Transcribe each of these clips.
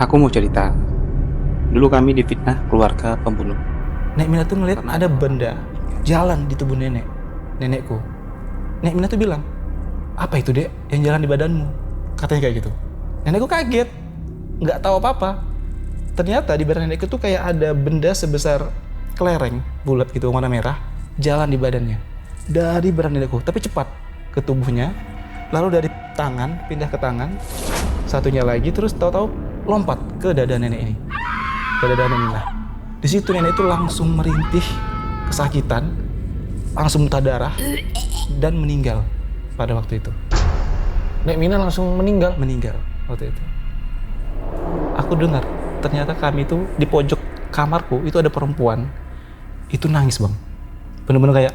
Aku mau cerita. Dulu kami difitnah keluarga pembunuh. Nek Mina tuh ngeliat ada benda jalan di tubuh nenekku. Nek Mina tuh bilang, apa itu dek yang jalan di badanmu? Katanya kayak gitu. Nenekku kaget, nggak tahu apa-apa. Ternyata di badan nenekku tuh kayak ada benda sebesar kelereng bulat gitu warna merah jalan di badannya. Dari badan nenekku, tapi cepat ke tubuhnya. Lalu dari tangan pindah ke tangan, satunya lagi terus tahu-tahu lompat ke dada nenek ini. Ke dada nenek Mina. Di situ nenek itu langsung merintih kesakitan, langsung muntah darah dan meninggal pada waktu itu. Nek Mina langsung meninggal? Meninggal waktu itu. Aku dengar ternyata kami itu di pojok kamarku itu ada perempuan itu nangis bang, bener-bener kayak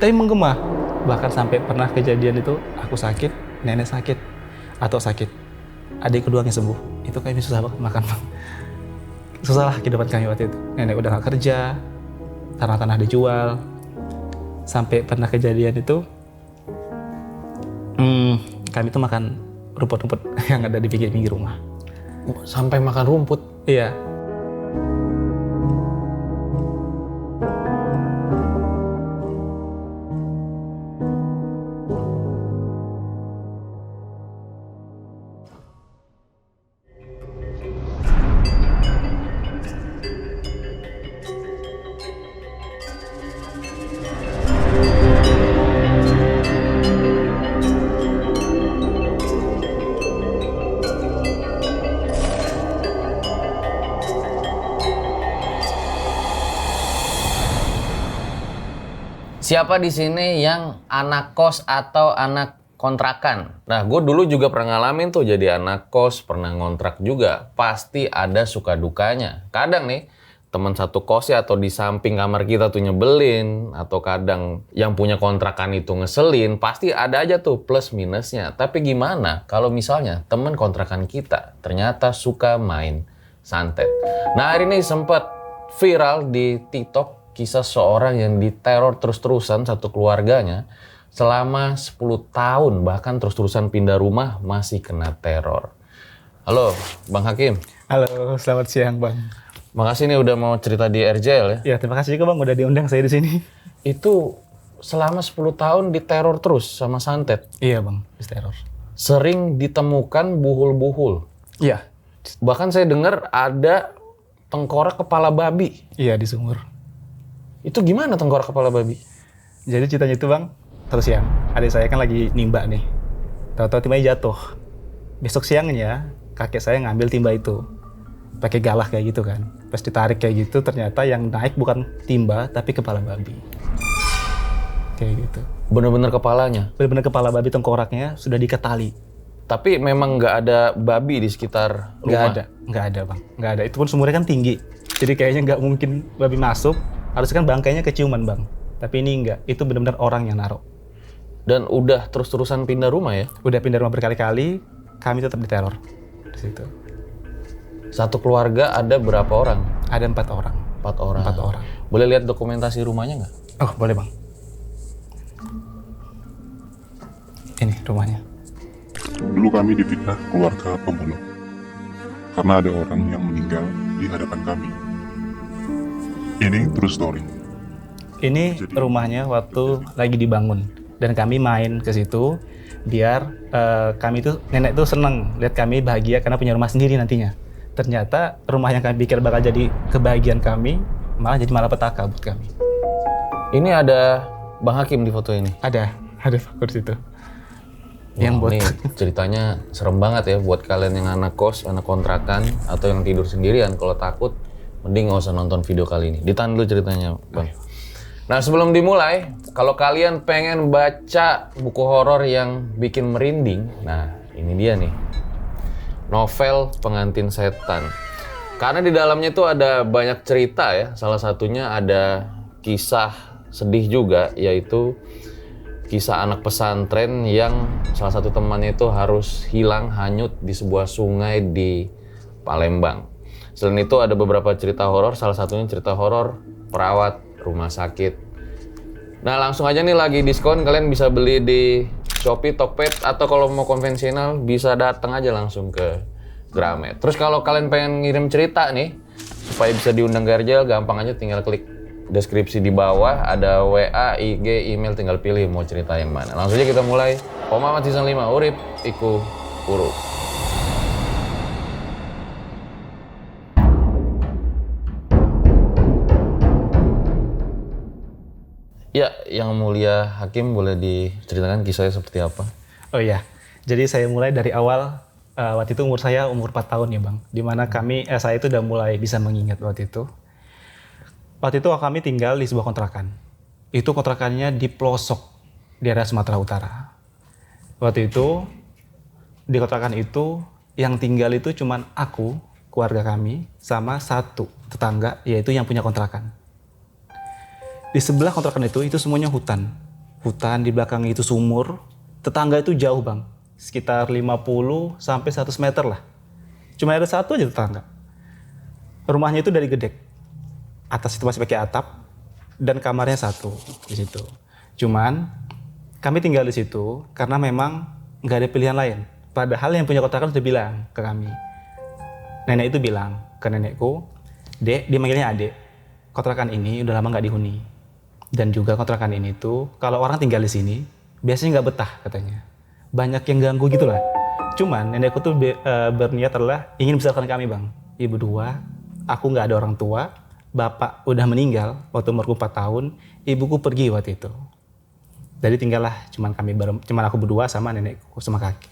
tapi menggema. Bahkan sampai pernah kejadian itu aku sakit, nenek sakit atau sakit, adik keduanya sembuh. Itu kami susah banget makan bang. Susah lah kehidupan kami waktu itu. Nenek udah gak kerja, tanah-tanah dijual. Sampai pernah kejadian itu kami tuh makan rumput-rumput yang ada di pinggir-pinggir rumah. Sampai makan rumput? Iya. Siapa di sini yang anak kos atau anak kontrakan? Nah, gue dulu juga pernah ngalamin tuh jadi anak kos, pernah ngontrak juga. Pasti ada suka dukanya. Kadang nih, teman satu kosnya atau di samping kamar kita tuh nyebelin, atau kadang yang punya kontrakan itu ngeselin, pasti ada aja tuh plus minusnya. Tapi gimana kalau misalnya teman kontrakan kita ternyata suka main santet? Nah, hari ini sempat viral di TikTok kisah seorang yang diteror terus-terusan satu keluarganya selama 10 tahun, bahkan terus-terusan pindah rumah masih kena teror. Halo, Bang Hakim. Halo, selamat siang bang. Makasih nih udah mau cerita di RJL ya. Ya terima kasih juga bang udah diundang saya di sini. Itu selama 10 tahun diteror terus sama santet. Iya bang, teror. Sering ditemukan buhul-buhul. Iya. Bahkan saya dengar ada tengkorak kepala babi. Iya di sumur. Itu gimana tengkorak kepala babi? Jadi ceritanya itu bang, terus siang adik saya kan lagi nimba nih. Tahu-tahu timbanya jatuh. Besok siangnya kakek saya ngambil timba itu. Pakai galah kayak gitu kan. Pas ditarik kayak gitu ternyata yang naik bukan timba tapi kepala babi. Kayak gitu. Bener-bener kepalanya? Bener-bener kepala babi tengkoraknya sudah diikat tali. Tapi memang nggak ada babi di sekitar rumah? Nggak ada bang. Nggak ada, itu pun sumurnya kan tinggi. Jadi kayaknya nggak mungkin babi masuk. Harusnya kan bangkainya keciuman bang. Tapi ini nggak, itu benar-benar orang yang naruh. Dan udah terus-terusan pindah rumah ya? Udah pindah rumah berkali-kali, kami tetap diteror di situ. Satu keluarga ada berapa orang? Ada 4 orang. 4 orang. 4 orang. Boleh lihat dokumentasi rumahnya nggak? Oh boleh bang. Ini rumahnya. Dulu kami difitnah keluarga pembunuh karena ada orang yang meninggal di hadapan kami. Ini true story. Ini rumahnya waktu lagi dibangun dan kami main ke situ biar kami tuh nenek tuh seneng lihat kami bahagia karena punya rumah sendiri nantinya. Ternyata rumah yang kami pikir bakal jadi kebahagiaan kami malah jadi malapetaka buat kami. Ini ada Bang Hakim di foto ini? Ada faktor situ. Yang buat ini ceritanya serem banget ya buat kalian yang anak kos, anak kontrakan atau yang tidur sendirian. Kalau takut mending nggak usah nonton video kali ini. Ditahan dulu ceritanya, Bang. Nah, sebelum dimulai, kalau kalian pengen baca buku horor yang bikin merinding, nah ini dia nih. Novel Pengantin Setan. Karena di dalamnya itu ada banyak cerita ya. Salah satunya ada kisah sedih juga, yaitu kisah anak pesantren yang salah satu temannya itu harus hilang hanyut di sebuah sungai di Palembang. Selain itu ada beberapa cerita horor, salah satunya cerita horor perawat rumah sakit. Nah langsung aja nih lagi diskon, kalian bisa beli di Shopee, Tokped, atau kalau mau konvensional bisa datang aja langsung ke Gramet. Terus kalau kalian pengen ngirim cerita nih, supaya bisa diundang ke RJL, gampang aja tinggal klik deskripsi di bawah, ada WA, IG, email, tinggal pilih mau cerita yang mana. Langsung aja kita mulai. Om Mamat Season 5, Urip, Iku, Uru. Ya, yang mulia Hakim boleh diceritakan kisahnya seperti apa? Oh iya, jadi saya mulai dari awal, waktu itu umur 4 tahun ya Bang. Dimana saya itu udah mulai bisa mengingat waktu itu. Waktu itu kami tinggal di sebuah kontrakan. Itu kontrakannya di pelosok di area Sumatera Utara. Waktu itu, di kontrakan itu yang tinggal itu cuman aku, keluarga kami, sama satu tetangga, yaitu yang punya kontrakan. Di sebelah kontrakan itu semuanya hutan. Hutan, di belakang itu sumur. Tetangga itu jauh Bang, sekitar 50 sampai 100 meter lah. Cuma ada satu aja tetangga. Rumahnya itu dari gedek. Atas itu masih pakai atap dan kamarnya satu di situ. Cuman kami tinggal di situ karena memang nggak ada pilihan lain. Padahal yang punya kontrakan sudah bilang ke kami. Nenek itu bilang ke nenekku, "Dek," dia manggilnya Adek, "kontrakan ini udah lama nggak dihuni. Dan juga kontrakan ini tuh kalau orang tinggal di sini biasanya nggak betah," katanya. "Banyak yang ganggu gitu lah." Cuman nenekku tuh berniat adalah ingin besarkan kami Bang. Ibu dua, aku nggak ada orang tua, bapak udah meninggal waktu umurku 4 tahun, ibuku pergi waktu itu. Jadi tinggallah cuman aku berdua sama nenekku sama kakek.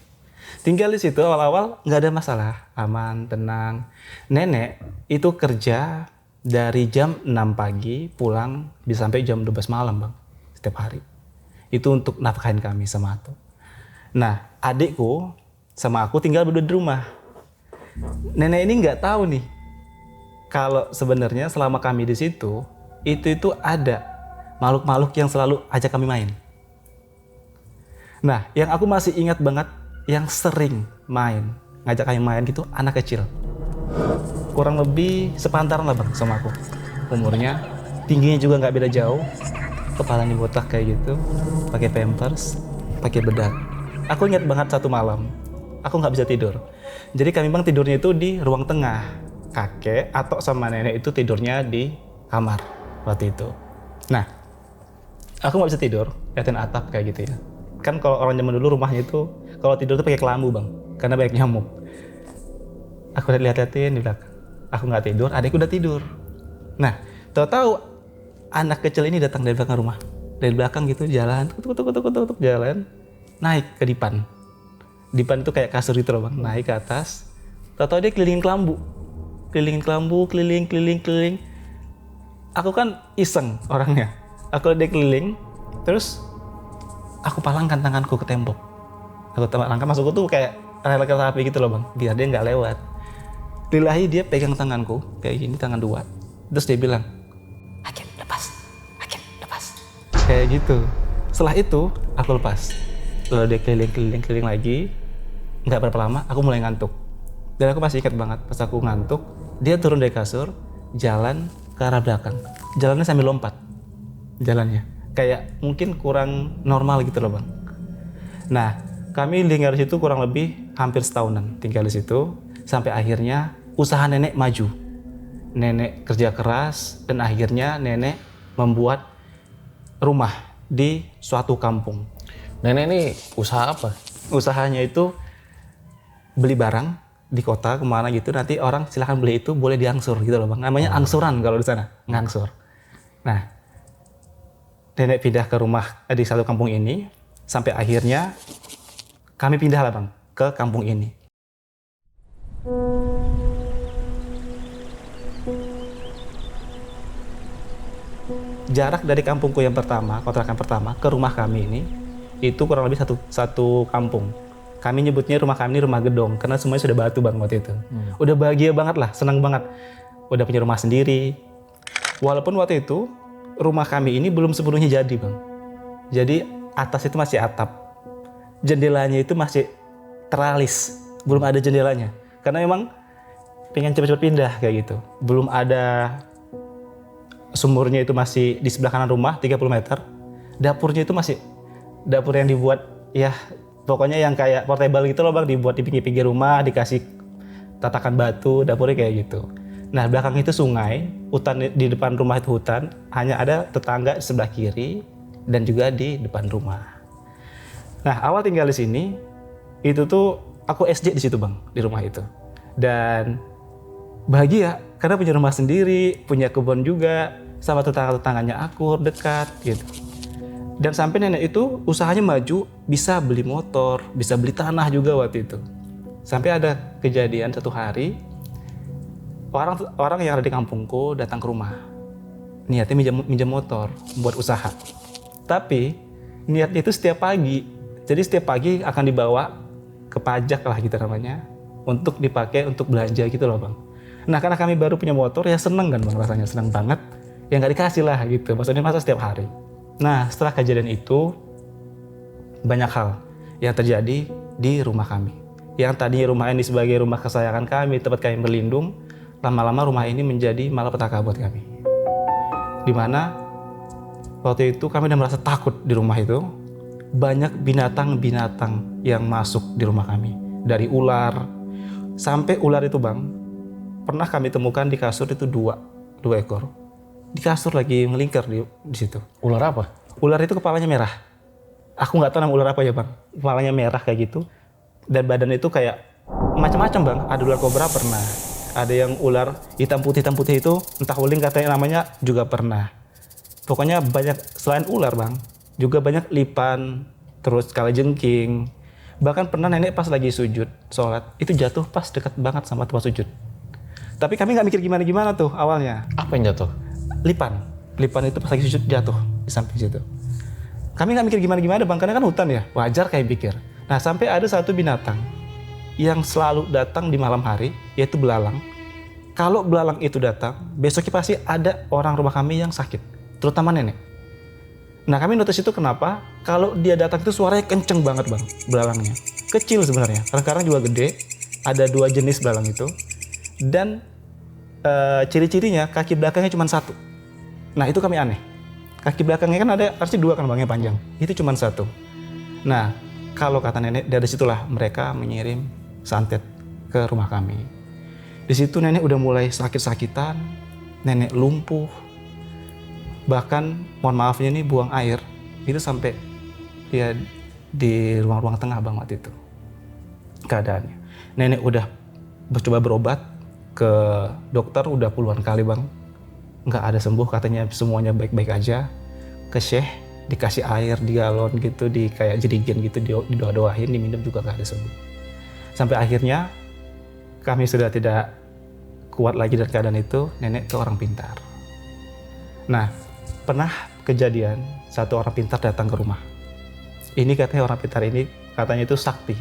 Tinggal di situ awal-awal nggak ada masalah, aman, tenang. Nenek itu kerja dari jam 6 pagi pulang bisa sampai jam 12 malam Bang, setiap hari. Itu untuk nafkahin kami sama aku. Nah, adikku sama aku tinggal berdua di rumah. Nenek ini nggak tahu nih kalau sebenarnya selama kami di situ itu ada makhluk-makhluk yang selalu ajak kami main. Nah, yang aku masih ingat banget yang sering ngajak kami main gitu anak kecil. Kurang lebih sepantaran lah Bang sama aku umurnya, tingginya juga nggak beda jauh, kepalanya botak kayak gitu, pakai pampers, pakai bedak. Aku ingat banget satu malam aku nggak bisa tidur, jadi kami Bang tidurnya itu di ruang tengah, kakek atau sama nenek itu tidurnya di kamar waktu itu. Nah, aku nggak bisa tidur liatin atap kayak gitu ya, kan kalau orang zaman dulu rumahnya itu kalau tidur tuh pakai kelambu Bang karena banyak nyamuk. Aku lihat-liatin di belakang. Aku nggak tidur, adikku udah tidur. Nah, tahu-tahu anak kecil ini datang dari belakang rumah. Dari belakang gitu jalan, tuk jalan, naik ke dipan. Dipan itu kayak kasur gitu loh Bang, naik ke atas. Tahu-tahu dia kelilingin kelambu. Keliling. Aku kan iseng orangnya. Aku dia keliling, terus aku palangkan tanganku ke tembok. Aku palangkan, maksudku tuh kayak rel kereta api gitu loh Bang, biar dia nggak lewat. Lillahi dia pegang tanganku kayak gini, tangan dua, terus dia bilang, Hakim lepas. Kayak gitu. Setelah itu aku lepas. Lalu dia keliling lagi. Nggak berapa lama aku mulai ngantuk. Dan aku masih ingat banget pas aku ngantuk, dia turun dari kasur, jalan ke arah belakang. Jalannya sambil lompat. Jalannya kayak mungkin kurang normal gitu loh Bang. Nah, kami tinggal di situ kurang lebih hampir setahunan tinggal di situ, sampai akhirnya usaha nenek maju. Nenek kerja keras dan akhirnya nenek membuat rumah di suatu kampung. Nenek ini usaha apa? Usahanya itu beli barang di kota kemana gitu, nanti orang silahkan beli itu, boleh diangsur gitu loh Bang. Namanya angsuran kalau di sana, ngangsur. Nah, nenek pindah ke rumah di satu kampung ini, sampai akhirnya kami pindah lah Bang ke kampung ini. Jarak dari kampungku yang pertama, kontrakan pertama, ke rumah kami ini, itu kurang lebih satu kampung. Kami nyebutnya rumah kami ini rumah gedong, karena semuanya sudah batu Bang waktu itu. Udah bahagia banget lah, senang banget. Udah punya rumah sendiri. Walaupun waktu itu, rumah kami ini belum sepenuhnya jadi Bang. Jadi atas itu masih atap. Jendelanya itu masih teralis, belum ada jendelanya. Karena memang pengen cepet-cepet pindah kayak gitu. Belum ada, sumurnya itu masih di sebelah kanan rumah 30 meter. Dapurnya itu masih dapur yang dibuat ya pokoknya yang kayak portable gitu loh bang, dibuat di pinggir-pinggir rumah, dikasih tatakan batu, dapurnya kayak gitu. Nah belakang itu sungai, hutan di depan rumah itu hutan, hanya ada tetangga di sebelah kiri dan juga di depan rumah. Nah awal tinggal di sini, itu tuh aku SD di situ bang, di rumah itu. Dan bahagia karena punya rumah sendiri, punya kebun juga, sama tetangga-tetangganya akur, dekat gitu. Dan sampai nenek itu usahanya maju, bisa beli motor, bisa beli tanah juga waktu itu. Sampai ada kejadian satu hari, orang yang ada di kampungku datang ke rumah. Niatnya minjam motor buat usaha. Tapi niatnya itu setiap pagi. Jadi setiap pagi akan dibawa ke pajak lah gitu namanya, untuk dipakai untuk belanja gitu loh bang. Nah karena kami baru punya motor ya seneng kan bang, rasanya seneng banget. Ya nggak dikasih lah gitu, maksudnya masa setiap hari. Nah setelah kejadian itu banyak hal yang terjadi di rumah kami. Yang tadinya rumah ini sebagai rumah kesayangan kami, tempat kami berlindung, lama-lama rumah ini menjadi malapetaka buat kami. Dimana waktu itu kami udah merasa takut di rumah itu. Banyak binatang-binatang yang masuk di rumah kami. Dari ular, sampai ular itu bang, pernah kami temukan di kasur itu dua ekor. Di kasur lagi melingkar di situ. Ular apa? Ular itu kepalanya merah. Aku nggak tahu nama ular apa ya bang. Kepalanya merah kayak gitu. Dan badan itu kayak macam-macam bang. Ada ular kobra pernah. Ada yang ular hitam putih itu, entah uling katanya namanya juga pernah. Pokoknya banyak selain ular bang. Juga banyak lipan, terus kalajengking. Bahkan pernah nenek pas lagi sujud, sholat, itu jatuh pas dekat banget sama tempat sujud. Tapi kami nggak mikir gimana-gimana tuh awalnya. Apa yang jatuh? Lipan itu pas lagi sujud jatuh di samping situ. Kami nggak mikir gimana-gimana bang, karena kan hutan ya, wajar kayak pikir. Nah sampai ada satu binatang yang selalu datang di malam hari, yaitu belalang. Kalau belalang itu datang, besoknya pasti ada orang rumah kami yang sakit, terutama nenek. Nah kami notice itu kenapa, kalau dia datang itu suaranya kenceng banget bang, belalangnya. Kecil sebenarnya, kadang-kadang juga gede, ada 2 jenis belalang itu. Dan ciri-cirinya kaki belakangnya cuma 1. Nah itu kami aneh. Kaki belakangnya kan ada, harusnya 2 kan bang yang panjang, itu cuma 1. Nah kalau kata nenek, dari situlah mereka mengirim santet ke rumah kami. Di situ nenek udah mulai sakit-sakitan, nenek lumpuh. Bahkan, mohon maafnya nih, buang air itu sampai ya di ruang-ruang tengah bang waktu itu keadaannya. Nenek udah coba berobat ke dokter udah puluhan kali bang, nggak ada sembuh, katanya semuanya baik-baik aja. Ke syekh dikasih air di galon gitu, di kayak jerigen gitu, didoa-doain, diminum juga nggak ada sembuh. Sampai akhirnya kami sudah tidak kuat lagi dari keadaan itu, nenek ke orang pintar. Nah pernah kejadian satu orang pintar datang ke rumah. Ini katanya orang pintar ini katanya itu sakti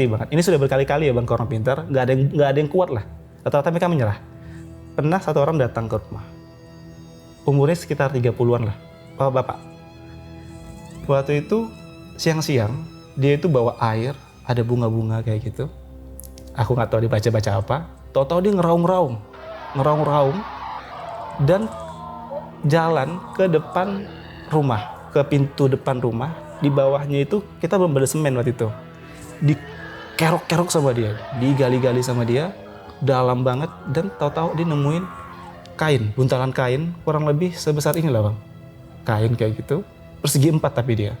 banget. Ini sudah berkali-kali ya bang ke orang pintar, nggak ada yang kuat lah. Rata-rata mereka menyerah. Pernah satu orang datang ke rumah, umurnya sekitar 30-an lah, bapak. Waktu itu siang-siang dia itu bawa air, ada bunga-bunga kayak gitu. Aku nggak tahu dibaca apa. Tahu-tahu dia ngeraung-raung dan jalan ke depan rumah, ke pintu depan rumah. Di bawahnya itu kita belum ada semen waktu itu. Dikerok-kerok sama dia, digali-gali sama dia, dalam banget. Dan tahu-tahu dia nemuin kain, buntalan kain kurang lebih sebesar ini lah bang. Kain kayak gitu, persegi 4 tapi dia.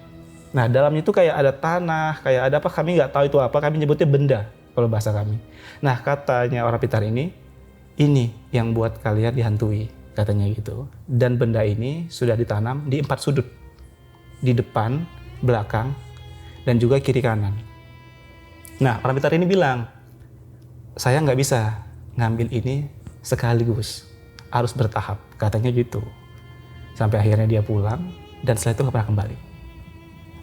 Nah dalamnya itu kayak ada tanah, kayak ada apa, kami nggak tahu itu apa, kami nyebutnya benda kalau bahasa kami. Nah katanya orang pintar ini yang buat kalian dihantui, katanya gitu. Dan benda ini sudah ditanam di 4 sudut, di depan, belakang, dan juga kiri kanan. Nah orang pintar ini bilang, saya nggak bisa ngambil ini sekaligus, harus bertahap, katanya gitu. Sampai akhirnya dia pulang, dan setelah itu nggak pernah kembali.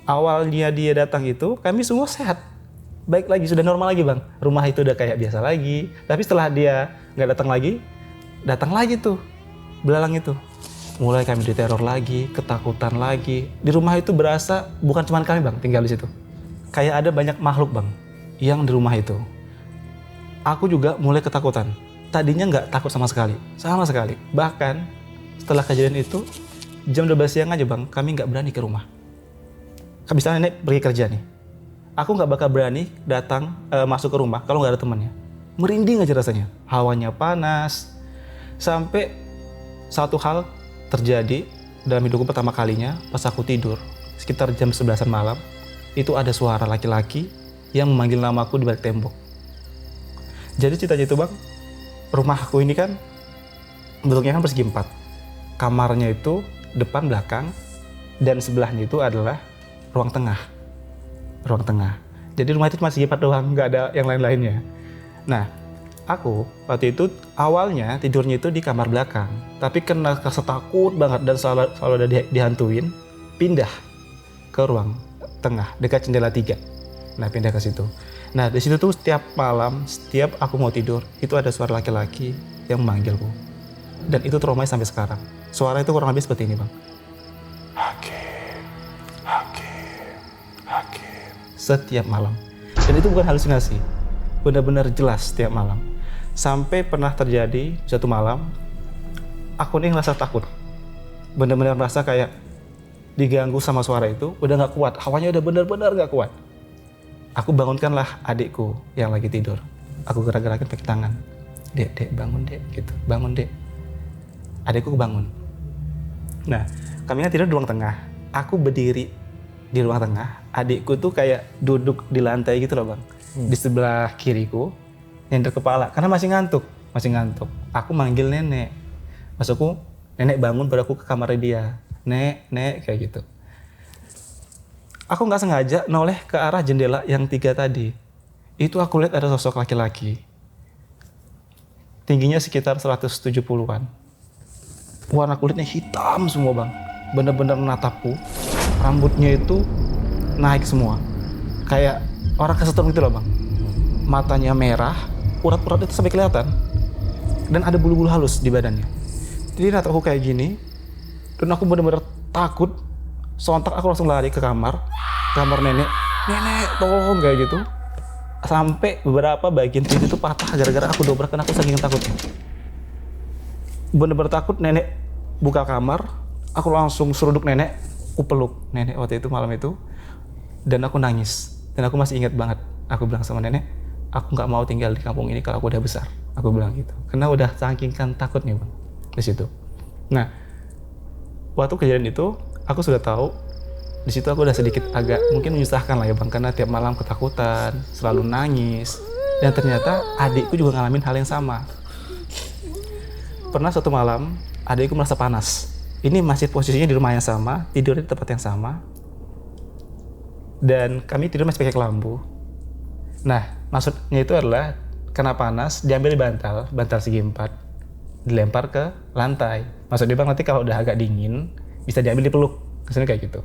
Awalnya dia datang itu, kami semua sehat, baik lagi, sudah normal lagi bang. Rumah itu udah kayak biasa lagi. Tapi setelah dia nggak datang lagi tuh belalang itu. Mulai kami diteror lagi, ketakutan lagi. Di rumah itu berasa bukan cuma kami bang tinggal di situ. Kayak ada banyak makhluk bang yang di rumah itu. Aku juga mulai ketakutan. Tadinya nggak takut sama sekali. Bahkan setelah kejadian itu, jam 12 siang aja bang, kami nggak berani ke rumah. misalnya nenek pergi kerja nih, aku nggak bakal berani datang masuk ke rumah kalau nggak ada temannya. Merinding aja rasanya, hawanya panas. Sampai satu hal terjadi dalam hidupku pertama kalinya pas aku tidur sekitar jam 11-an malam, itu ada suara laki-laki yang memanggil namaku di balik tembok. Jadi ceritanya itu bang, rumahku ini kan bentuknya kan persegi 4. Kamarnya itu depan belakang dan sebelahnya itu adalah ruang tengah. Jadi rumah itu cuma segi 4 doang, nggak ada yang lain-lainnya. Nah, aku waktu itu awalnya tidurnya itu di kamar belakang, tapi karena rasa takut banget dan selalu ada dihantuin, pindah ke ruang tengah dekat jendela 3. Nah, pindah ke situ. Nah, di situ tuh setiap malam, setiap aku mau tidur, itu ada suara laki-laki yang memanggilku. Dan itu traumanya sampai sekarang. Suara itu kurang lebih seperti ini, Bang. Hakim. Setiap malam. Dan itu bukan halusinasi. Benar-benar jelas setiap malam. Sampai pernah terjadi satu malam, aku nih ngerasa takut. Benar-benar merasa kayak diganggu sama suara itu, udah gak kuat. Hawanya udah benar-benar gak kuat. Aku bangunkanlah adikku yang lagi tidur. Aku gerak-gerakin pakai tangan. Dek, bangun dek, gitu. Bangun dek. Adikku bangun. Nah, kami kan tidur di ruang tengah. Aku berdiri di ruang tengah. Adikku tuh kayak duduk di lantai gitu loh bang. Di sebelah kiriku, nyender kepala. Karena masih ngantuk. Aku manggil nenek. Maksudku, nenek bangun baru aku ke kamar dia. Nek, kayak gitu. Aku nggak sengaja noleh ke arah jendela yang 3 tadi. Itu aku lihat ada sosok laki-laki. Tingginya sekitar 170-an. Warna kulitnya hitam semua bang. Bener-bener menatapku. Rambutnya itu naik semua. Kayak orang kesetrum gitu loh bang. Matanya merah, urat-urat itu sampai kelihatan. Dan ada bulu-bulu halus di badannya. Jadi natapku kayak gini. Dan aku bener-bener takut. Sontak aku langsung lari ke kamar nenek. Nenek, tolong kayak gitu. Sampai beberapa bagian pintu itu patah gara-gara aku dobrak karena aku saking takutnya. Bener-bener takut, nenek buka kamar. Aku langsung seruduk nenek. Aku peluk nenek waktu itu malam itu. Dan aku nangis. Dan aku masih ingat banget. Aku bilang sama nenek, aku nggak mau tinggal di kampung ini kalau aku udah besar. Aku bilang gitu. Karena udah saking kan takutnya bang di situ. Nah, waktu kejadian itu aku sudah tahu. Di situ aku udah sedikit agak mungkin menyusahkan lah ya bang, karena tiap malam ketakutan, selalu nangis. Dan ternyata adikku juga ngalamin hal yang sama. Pernah suatu malam adikku merasa panas. Ini masih posisinya di rumah yang sama, tidur di tempat yang sama. Dan kami tidur masih pakai kelambu. Nah, maksudnya itu adalah karena panas, diambil di bantal segi 4, dilempar ke lantai. Maksudnya bang nanti kalau udah agak dingin, bisa diambil dipeluk. Kesannya kayak gitu.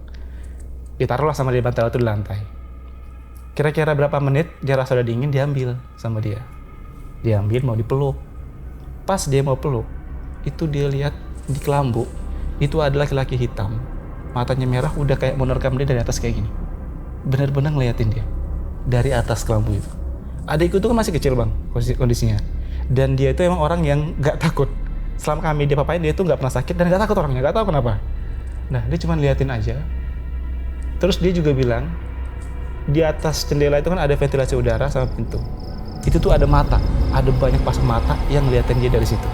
Ditaruhlah sama di bantal itu di lantai. Kira-kira berapa menit dia rasa udah dingin, diambil sama dia. Diambil mau dipeluk. Pas dia mau peluk, itu dia lihat di kelambu, itu ada laki-laki hitam. Matanya merah udah kayak mau nerekam dia dari atas kayak gini. Bener-bener ngeliatin dia. Dari atas kelambu itu. Adikku itu kan masih kecil bang kondisinya. Dan dia itu emang orang yang gak takut. Selama kami dia papain, dia tuh gak pernah sakit dan gak takut orangnya, gak tahu kenapa. Nah, dia cuma liatin aja. Terus dia juga bilang, di atas jendela itu kan ada ventilasi udara sama pintu. Itu tuh ada mata, ada banyak pasang mata yang ngeliatin dia dari situ.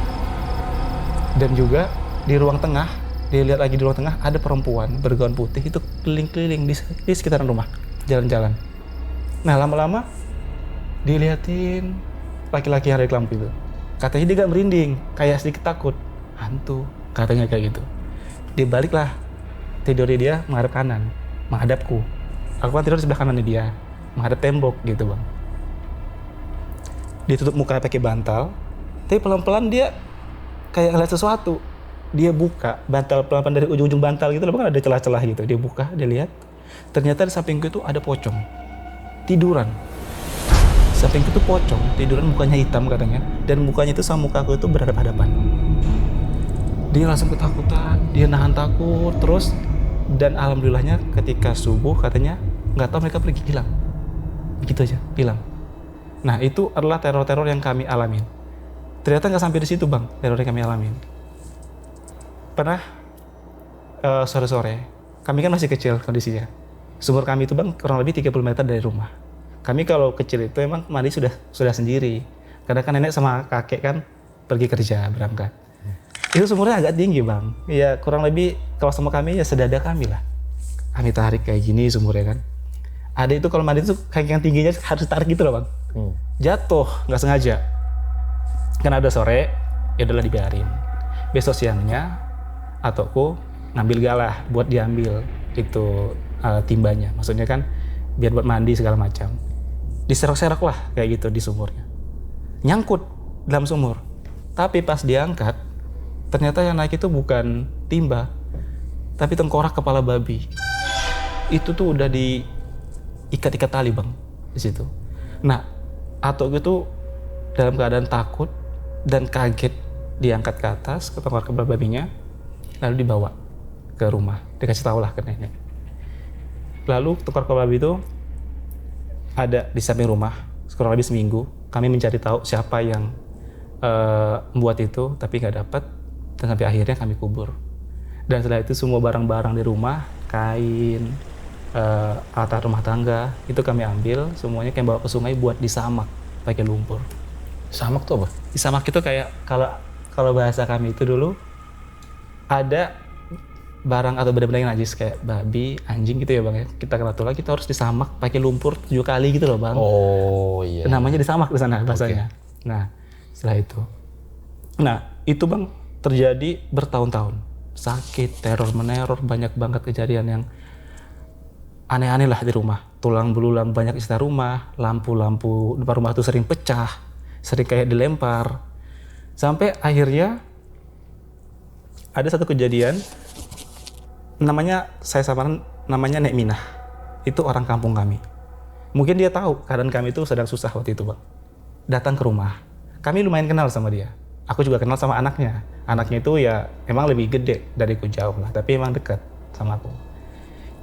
Dan juga di ruang tengah, dia lihat lagi di ruang tengah ada perempuan bergaun putih itu keliling-keliling di sekitaran rumah, jalan-jalan. Nah, lama-lama diliatin laki-laki yang ada di kelambu itu. Katanya dia gak merinding, kayak sedikit takut. Hantu, katanya kayak gitu. Dia baliklah, tidurnya dia menghadap kanan, menghadapku. Aku kan tidur di sebelah kanannya dia, menghadap tembok gitu bang. Dia tutup mukanya pakai bantal, tapi pelan-pelan dia kayak ngeliat sesuatu. Dia buka bantal pelan-pelan dari ujung-ujung bantal gitu, kan ada celah-celah gitu. Dia buka, dia lihat. Ternyata di sampingku itu ada pocong, tiduran. Sampingku itu pocong, tiduran, mukanya hitam katanya. Dan mukanya itu sama mukaku itu berhadapan-hadapan. Dia langsung ketakutan, dia nahan takut terus. Dan alhamdulillahnya ketika subuh katanya nggak tahu mereka pergi, hilang. Begitu aja, hilang. Nah itu adalah teror-teror yang kami alamin. Ternyata nggak sampai di situ bang, teror yang kami alamin. Pernah sore-sore, kami kan masih kecil kondisinya. Sumur kami itu bang kurang lebih 30 meter dari rumah. Kami kalau kecil itu emang mandi sudah sendiri. Karena kan nenek sama kakek kan pergi kerja berangkat. Itu sumurnya agak tinggi bang. Ya kurang lebih kalau sama kami ya sedada kami lah. Kami tarik kayak gini sumurnya kan. Ada itu kalau mandi itu kayak yang tingginya harus tarik gitu loh bang. Jatuh nggak sengaja. Karena ada sore, ya udahlah dibiarin. Besok siangnya atauku ngambil galah buat diambil itu timbanya. Maksudnya kan biar buat mandi segala macam. Diserok-serok lah kayak gitu di sumurnya. Nyangkut dalam sumur. Tapi pas diangkat, ternyata yang naik itu bukan timba, tapi tengkorak kepala babi. Itu tuh udah diikat-ikat tali bang di situ. Nah, atau gitu dalam keadaan takut dan kaget diangkat ke atas ke tengkorak kepala babinya, lalu dibawa ke rumah. Dikasih tahu lah ke nenek. Lalu tengkorak kepala babi itu ada di samping rumah kurang lebih seminggu. Kami mencari tahu siapa yang membuat itu, tapi nggak dapat. Dan sampai akhirnya kami kubur. Dan setelah itu semua barang-barang di rumah, kain, alat rumah tangga, itu kami ambil semuanya kami bawa ke sungai buat disamak pakai lumpur. Samak tuh apa? Disamak itu kayak kalau bahasa kami itu dulu ada barang atau benda-benda yang najis kayak babi, anjing gitu ya bang ya. Kita kena tulah, kita harus disamak pakai lumpur 7 kali gitu loh bang. Oh iya. Namanya disamak di sana bahasanya. Okay. Nah setelah itu, itu bang terjadi bertahun-tahun. Sakit, teror meneror, banyak banget kejadian yang aneh-aneh lah di rumah. Tulang belulang banyak isi rumah, lampu-lampu depan rumah tuh sering pecah, sering kayak dilempar. Sampai akhirnya ada satu kejadian, saya samaran namanya Nek Minah. Itu orang kampung kami. Mungkin dia tahu keadaan kami itu sedang susah waktu itu bang. Datang ke rumah. Kami lumayan kenal sama dia. Aku juga kenal sama anaknya. Anaknya itu ya emang lebih gede dariku jauh lah, tapi emang dekat sama aku.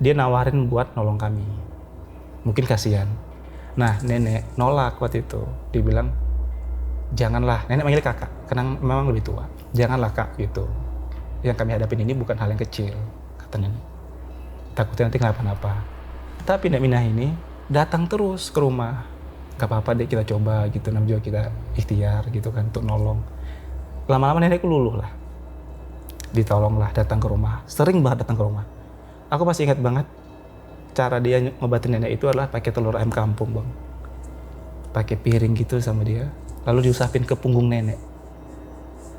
Dia nawarin buat nolong kami. Mungkin kasihan. Nah nenek nolak waktu itu. Dia bilang, janganlah. Nenek manggil kakak, karena memang lebih tua. Janganlah kak gitu. Yang kami hadapin ini bukan hal yang kecil, kata nenek. Takutnya nanti kenapa-napa. Tapi Nek Minah ini datang terus ke rumah. Gak apa-apa deh kita coba gitu, namanya juga kita ikhtiar gitu kan untuk nolong. Lama-lama nenekku luluh lah. Ditolong lah datang ke rumah. Sering banget datang ke rumah. Aku masih ingat banget cara dia ngobatin nenek itu adalah pakai telur ayam kampung bang. Pakai piring gitu sama dia. Lalu diusapin ke punggung nenek.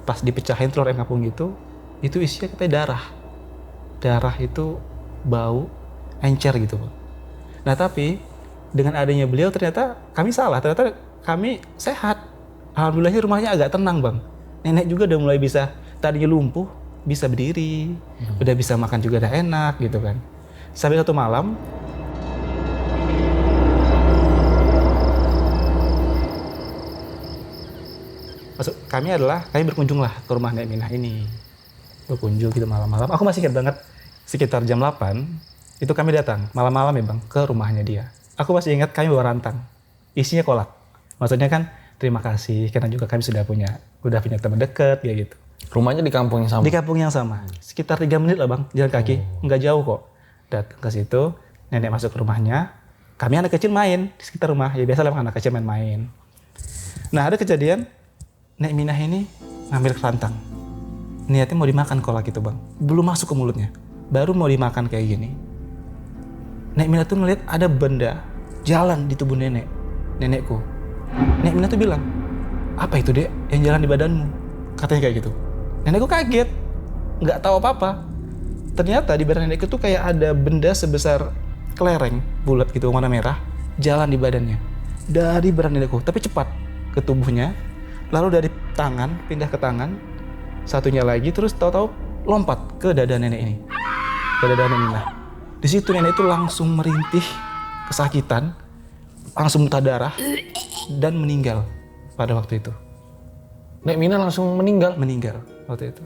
Pas dipecahin telur ayam kampung itu isinya katanya darah. Darah itu bau, encer gitu bang. Nah tapi dengan adanya beliau ternyata kami salah, ternyata kami sehat. Alhamdulillahnya rumahnya agak tenang bang. Nenek juga udah mulai bisa, tadinya lumpuh, bisa berdiri, udah bisa makan juga udah enak gitu kan. Sampai satu malam, kami berkunjung lah ke rumah Nek Minah ini. Berkunjung gitu malam-malam. Aku masih ingat banget, sekitar jam 8, itu kami datang, malam-malam ya bang, ke rumahnya dia. Aku masih ingat kami bawa rantang, isinya kolak. Maksudnya kan terima kasih karena juga kami sudah punya teman dekat ya gitu. Rumahnya di kampung yang sama? Di kampung yang sama. Sekitar 3 menit lah bang, jalan kaki. Nggak jauh kok. Datang ke situ, nenek masuk ke rumahnya. Kami anak kecil main di sekitar rumah. Ya biasa lah anak kecil main-main. Nah ada kejadian, Nek Minah ini ngambil rantang. Niatnya mau dimakan kolak itu bang. Belum masuk ke mulutnya. Baru mau dimakan kayak gini. Nek Minah tuh ngeliat ada benda jalan di tubuh nenekku. Nek Minah tuh bilang, apa itu dek yang jalan di badanmu? Katanya kayak gitu. Nenekku kaget, nggak tahu apa-apa. Ternyata di badan nenekku tuh kayak ada benda sebesar kelereng bulat gitu warna merah jalan di badannya. Dari badan nenekku, tapi cepat ke tubuhnya. Lalu dari tangan pindah ke tangan, satunya lagi terus tahu-tahu lompat ke dada nenek ini, ke dada Nek Minah. Di situ nenek itu langsung merintih kesakitan, langsung muntah darah dan meninggal pada waktu itu. Nek Minah langsung meninggal? Meninggal waktu itu.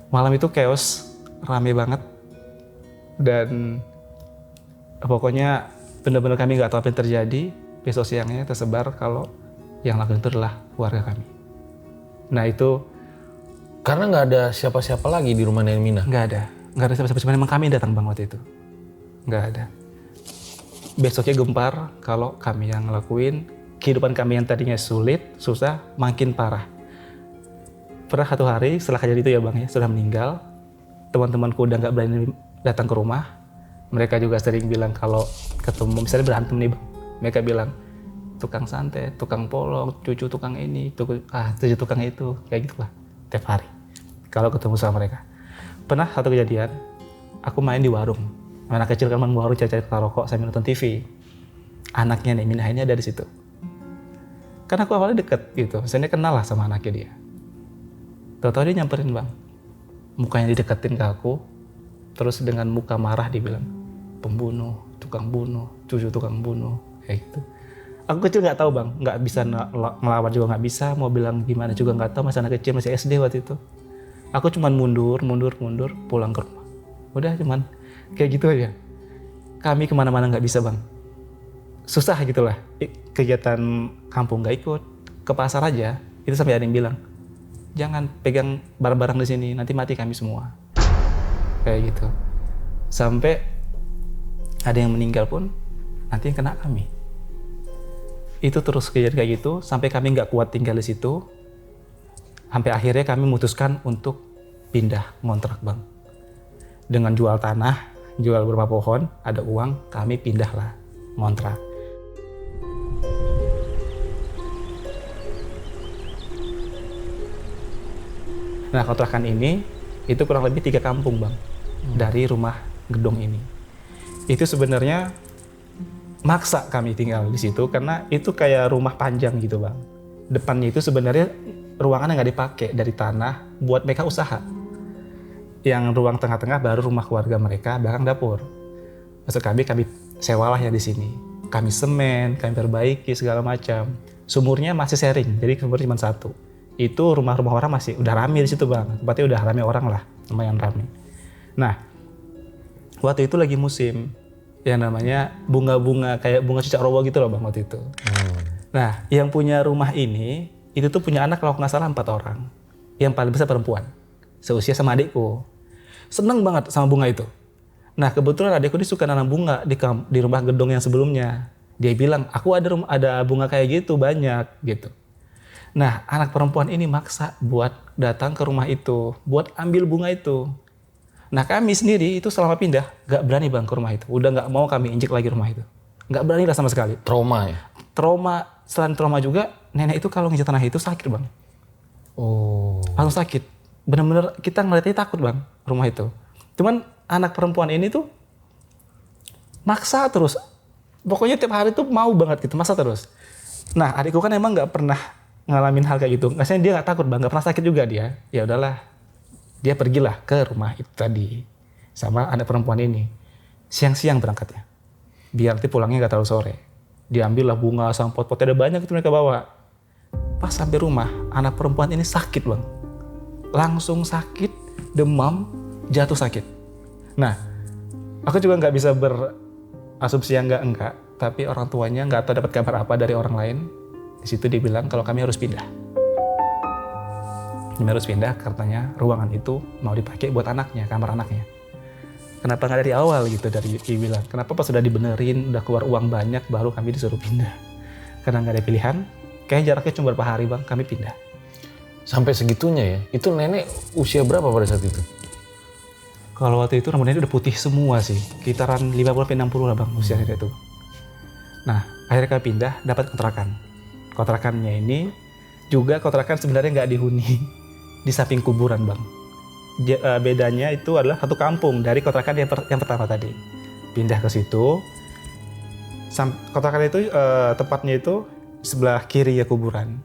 Malam itu chaos, rame banget. Dan pokoknya benar-benar kami nggak tahu apa yang terjadi. Besok siangnya tersebar kalau yang lakukan itu adalah keluarga kami. Nah itu karena nggak ada siapa-siapa lagi di rumah Nek Minah? Nggak ada siapa-siapa, memang kami datang bang waktu itu. nggak ada. Besoknya gempar kalau kami yang ngelakuin, kehidupan kami yang tadinya sulit, susah, makin parah. Pernah satu hari setelah kejadian itu ya bang ya, sudah meninggal, teman-temanku udah nggak berani datang ke rumah. Mereka juga sering bilang kalau ketemu, misalnya berantem nih bang, mereka bilang, tukang santet, tukang polong, cucu tukang ini, cucu tukang itu, kayak gitu lah, tiap hari. Kalau ketemu sama mereka. Pernah satu kejadian, aku main di warung. Anak kecil kan main warung cari-cari rokok sambil nonton TV. Anaknya nih, Minah ini ada di situ. Karena aku awalnya deket gitu, misalnya kenal lah sama anaknya dia. Tahu-tahu dia nyamperin bang. Mukanya dideketin ke aku, terus dengan muka marah dia bilang, pembunuh, tukang bunuh, cucu tukang bunuh, kayak gitu. Aku kecil nggak tahu bang, nggak bisa ngelawan juga nggak bisa, mau bilang gimana juga nggak tahu, masih anak kecil, masih SD waktu itu. Aku cuman mundur, pulang ke rumah. Udah cuman kayak gitu aja. Kami kemana-mana nggak bisa bang. Susah gitulah. Kegiatan kampung nggak ikut. Ke pasar aja, itu sampai ada yang bilang, jangan pegang barang-barang di sini, nanti mati kami semua. Kayak gitu. Sampai ada yang meninggal pun, nanti yang kena kami. Itu terus kejadian kayak gitu, sampai kami nggak kuat tinggal di situ. Sampai akhirnya kami memutuskan untuk pindah ngontrak bang. Dengan jual tanah, jual beberapa pohon, ada uang, kami pindahlah ngontrak. Nah kontrakan ini, itu kurang lebih 3 kampung bang, dari rumah gedung ini. Itu sebenarnya maksa kami tinggal di situ, karena itu kayak rumah panjang gitu bang. Depannya itu sebenarnya ruangan yang nggak dipakai dari tanah buat mereka usaha. Yang ruang tengah-tengah baru rumah keluarga mereka, belakang dapur. Maksud kami sewalah ya di sini. Kami semen, kami perbaiki segala macam. Sumurnya masih sharing, jadi sumur cuma 1. Itu rumah-rumah orang masih udah rame di situ bang. Tempatnya udah rame orang lah, lumayan rame. Nah, waktu itu lagi musim yang namanya bunga-bunga kayak bunga cicak rowo gitu loh bang waktu itu. Nah, yang punya rumah ini itu tuh punya anak kalau nggak salah 4 orang. Yang paling besar perempuan, seusia sama adikku. Seneng banget sama bunga itu. Nah kebetulan adikku ini suka nanam bunga di rumah gedung yang sebelumnya. Dia bilang, aku ada bunga kayak gitu banyak gitu. Nah anak perempuan ini maksa buat datang ke rumah itu, buat ambil bunga itu. Nah kami sendiri itu selama pindah gak berani bang ke rumah itu. Udah gak mau kami injek lagi rumah itu. Gak berani lah sama sekali. Trauma ya? Trauma, selain trauma juga nenek itu kalau nginjek tanah itu sakit bang. Oh. Langsung sakit. Bener-bener kita ngeliatnya takut bang rumah itu. Cuman anak perempuan ini tuh maksa terus. Pokoknya tiap hari tuh mau banget gitu, maksa terus. Nah adikku kan emang gak pernah ngalamin hal kayak gitu. Maksudnya dia gak takut bang, gak pernah sakit juga dia. Ya udahlah, dia pergilah ke rumah itu tadi sama anak perempuan ini. Siang-siang berangkatnya. Biar nanti pulangnya gak terlalu sore. Diambil lah bunga, sama pot-potnya ada banyak itu mereka bawa. Pas sampai rumah, anak perempuan ini sakit bang. Langsung sakit, demam, jatuh sakit. Nah, aku juga nggak bisa berasumsi yang enggak, tapi orang tuanya nggak tahu dapat kabar apa dari orang lain. Di situ dia bilang kalau kami harus pindah. Kami harus pindah katanya ruangan itu mau dipakai buat anaknya, kamar anaknya. Kenapa nggak dari awal gitu, dari dia bilang. Kenapa pas sudah dibenerin, udah keluar uang banyak, baru kami disuruh pindah. Karena nggak ada pilihan, kayaknya jaraknya cuma beberapa hari bang, kami pindah. Sampai segitunya ya? Itu nenek usia berapa pada saat itu? Kalau waktu itu rambut nenek udah putih semua sih, sekitaran 50-60 lah bang usia nenek itu. Nah, akhirnya kami pindah, dapat kontrakan. Kontrakannya ini juga kontrakan sebenarnya nggak dihuni, di samping kuburan bang. Bedanya itu adalah satu kampung dari kontrakan yang pertama tadi. Pindah ke situ, kontrakan itu tepatnya itu sebelah kiri ya kuburan.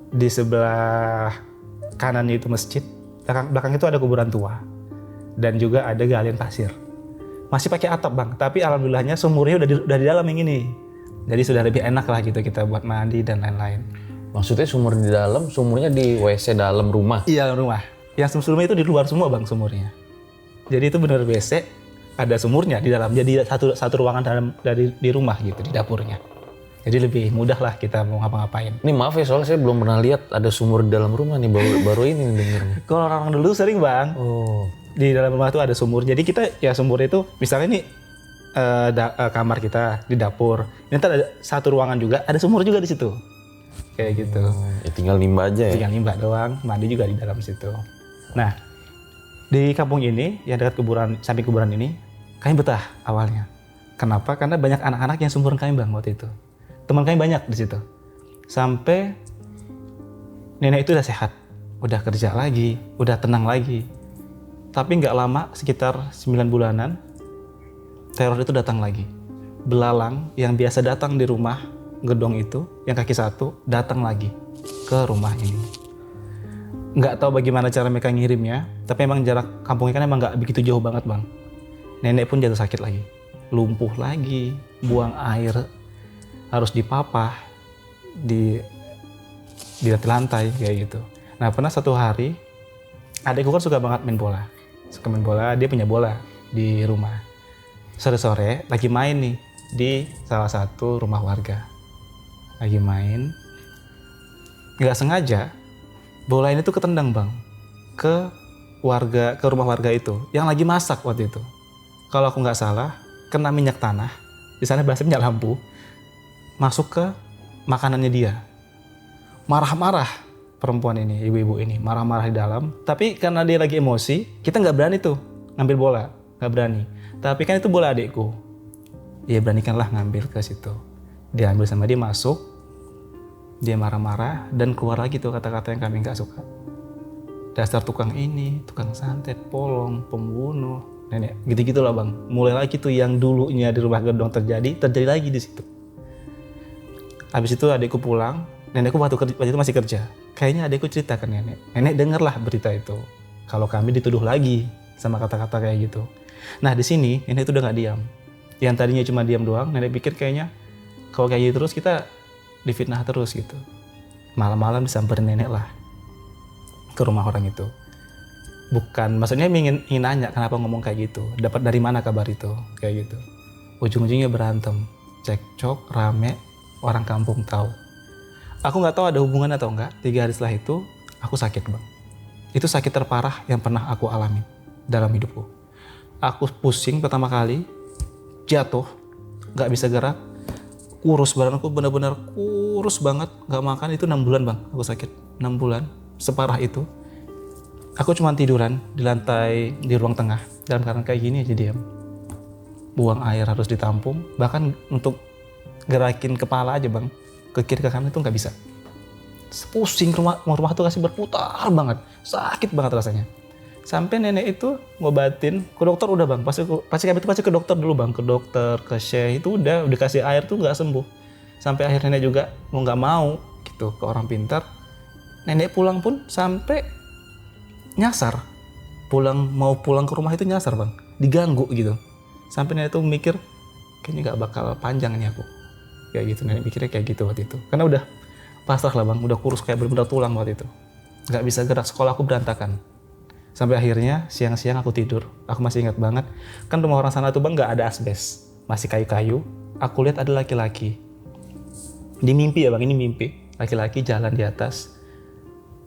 Di sebelah kanannya itu masjid, belakang itu ada kuburan tua. Dan juga ada galian pasir. Masih pakai atap bang, tapi alhamdulillahnya sumurnya udah di dalam yang ini. Jadi sudah lebih enak lah gitu kita buat mandi dan lain-lain. Maksudnya sumur di dalam, sumurnya di WC dalam rumah? Iya rumah. Yang sebelumnya itu di luar semua bang sumurnya. Jadi itu benar WC, ada sumurnya di dalam. Jadi satu ruangan di rumah gitu, di dapurnya. Jadi lebih mudah lah kita mau ngapa-ngapain. Ini maaf ya, soalnya saya belum pernah lihat ada sumur di dalam rumah nih, baru ini nih dengernya. Kalau orang dulu sering bang. Oh. Di dalam rumah tuh ada sumur. Jadi kita ya sumur itu misalnya nih kamar kita di dapur. Ini ntar ada satu ruangan juga, ada sumur juga di situ. Kayak gitu. Ya tinggal nimba aja ya. Tinggal nimba doang, mandi juga di dalam situ. Nah, di kampung ini yang dekat kuburan, samping kuburan ini, kami betah awalnya. Kenapa? Karena banyak anak-anak yang seumuran kami bang waktu itu. Teman kami banyak di situ. Sampai nenek itu udah sehat, udah kerja lagi, udah tenang lagi. Tapi nggak lama, sekitar 9 bulanan, teror itu datang lagi. Belalang yang biasa datang di rumah gedong itu, yang kaki satu, datang lagi ke rumah ini. Nggak tahu bagaimana cara mereka ngirimnya, tapi emang jarak kampungnya kan emang nggak begitu jauh banget bang. Nenek pun jatuh sakit lagi, lumpuh lagi, buang air, harus dipapah, di lantai kayak gitu. Nah pernah satu hari, adekku kan suka banget main bola. Suka main bola, dia punya bola di rumah. Sore-sore lagi main nih di salah satu rumah warga. Lagi main, nggak sengaja bola ini tuh ketendang bang ke rumah warga itu yang lagi masak waktu itu. Kalau aku nggak salah, kena minyak tanah. Di sana bahasa minyak lampu, masuk ke makanannya dia. Marah-marah perempuan ini, ibu-ibu ini marah-marah di dalam. Tapi karena dia lagi emosi, kita nggak berani tuh ngambil bola, nggak berani. Tapi kan itu bola adikku, dia beranikanlah ngambil ke situ. Dia ambil sama dia, masuk, dia marah-marah dan keluar lagi tuh kata-kata yang kami nggak suka. Dasar tukang ini, tukang santet, polong, pembunuh, nenek, gitu-gitulah bang. Mulai lagi tuh yang dulunya di rumah gedong terjadi lagi di situ. Habis itu adikku pulang, nenekku waktu itu masih kerja. Kayaknya adikku cerita ke nenek. Nenek dengarlah berita itu. Kalau kami dituduh lagi sama kata-kata kayak gitu. Nah di sini nenek itu udah nggak diam. Yang tadinya cuma diam doang, nenek pikir kayaknya kalau kayak gitu terus kita difitnah terus gitu. Malam-malam disamperin nenek lah ke rumah orang itu. Bukan, maksudnya ingin nanya kenapa ngomong kayak gitu. Dapat dari mana kabar itu, kayak gitu. Ujung-ujungnya berantem, cekcok, rame, orang kampung tahu. Aku nggak tahu ada hubungan atau enggak. 3 hari setelah itu aku sakit bang. Itu sakit terparah yang pernah aku alami dalam hidupku. Aku pusing pertama kali, jatuh, nggak bisa gerak, kurus, badanku benar-benar kurus banget, nggak makan. Itu 6 bulan bang, aku sakit 6 bulan, separah itu. Aku cuma tiduran di lantai di ruang tengah dalam keadaan kayak gini aja diam. Buang air harus ditampung, bahkan untuk gerakin kepala aja bang, ke kiri ke kanan itu nggak bisa. Pusing, rumah tuh kasih berputar banget, sakit banget rasanya. Sampai nenek itu ngobatin, ke dokter udah bang, pasti kami itu pasti ke dokter dulu bang, ke dokter, ke syekh, itu udah kasih air tuh nggak sembuh. Sampai akhirnya nenek juga mau nggak mau gitu ke orang pintar. Nenek pulang pun sampai nyasar, mau pulang ke rumah itu nyasar bang, diganggu gitu. Sampai nenek tuh mikir kayaknya nggak bakal panjang nih aku. Kayak gitu, nenek mikirnya kayak gitu waktu itu. Karena udah pasrah lah bang, udah kurus kayak bener-bener tulang waktu itu. Nggak bisa gerak, sekolah aku berantakan. Sampai akhirnya siang-siang aku tidur, aku masih ingat banget. Kan rumah orang sana tuh bang nggak ada asbes, masih kayu-kayu. Aku lihat ada laki-laki. Di mimpi ya bang, ini mimpi. Laki-laki jalan di atas.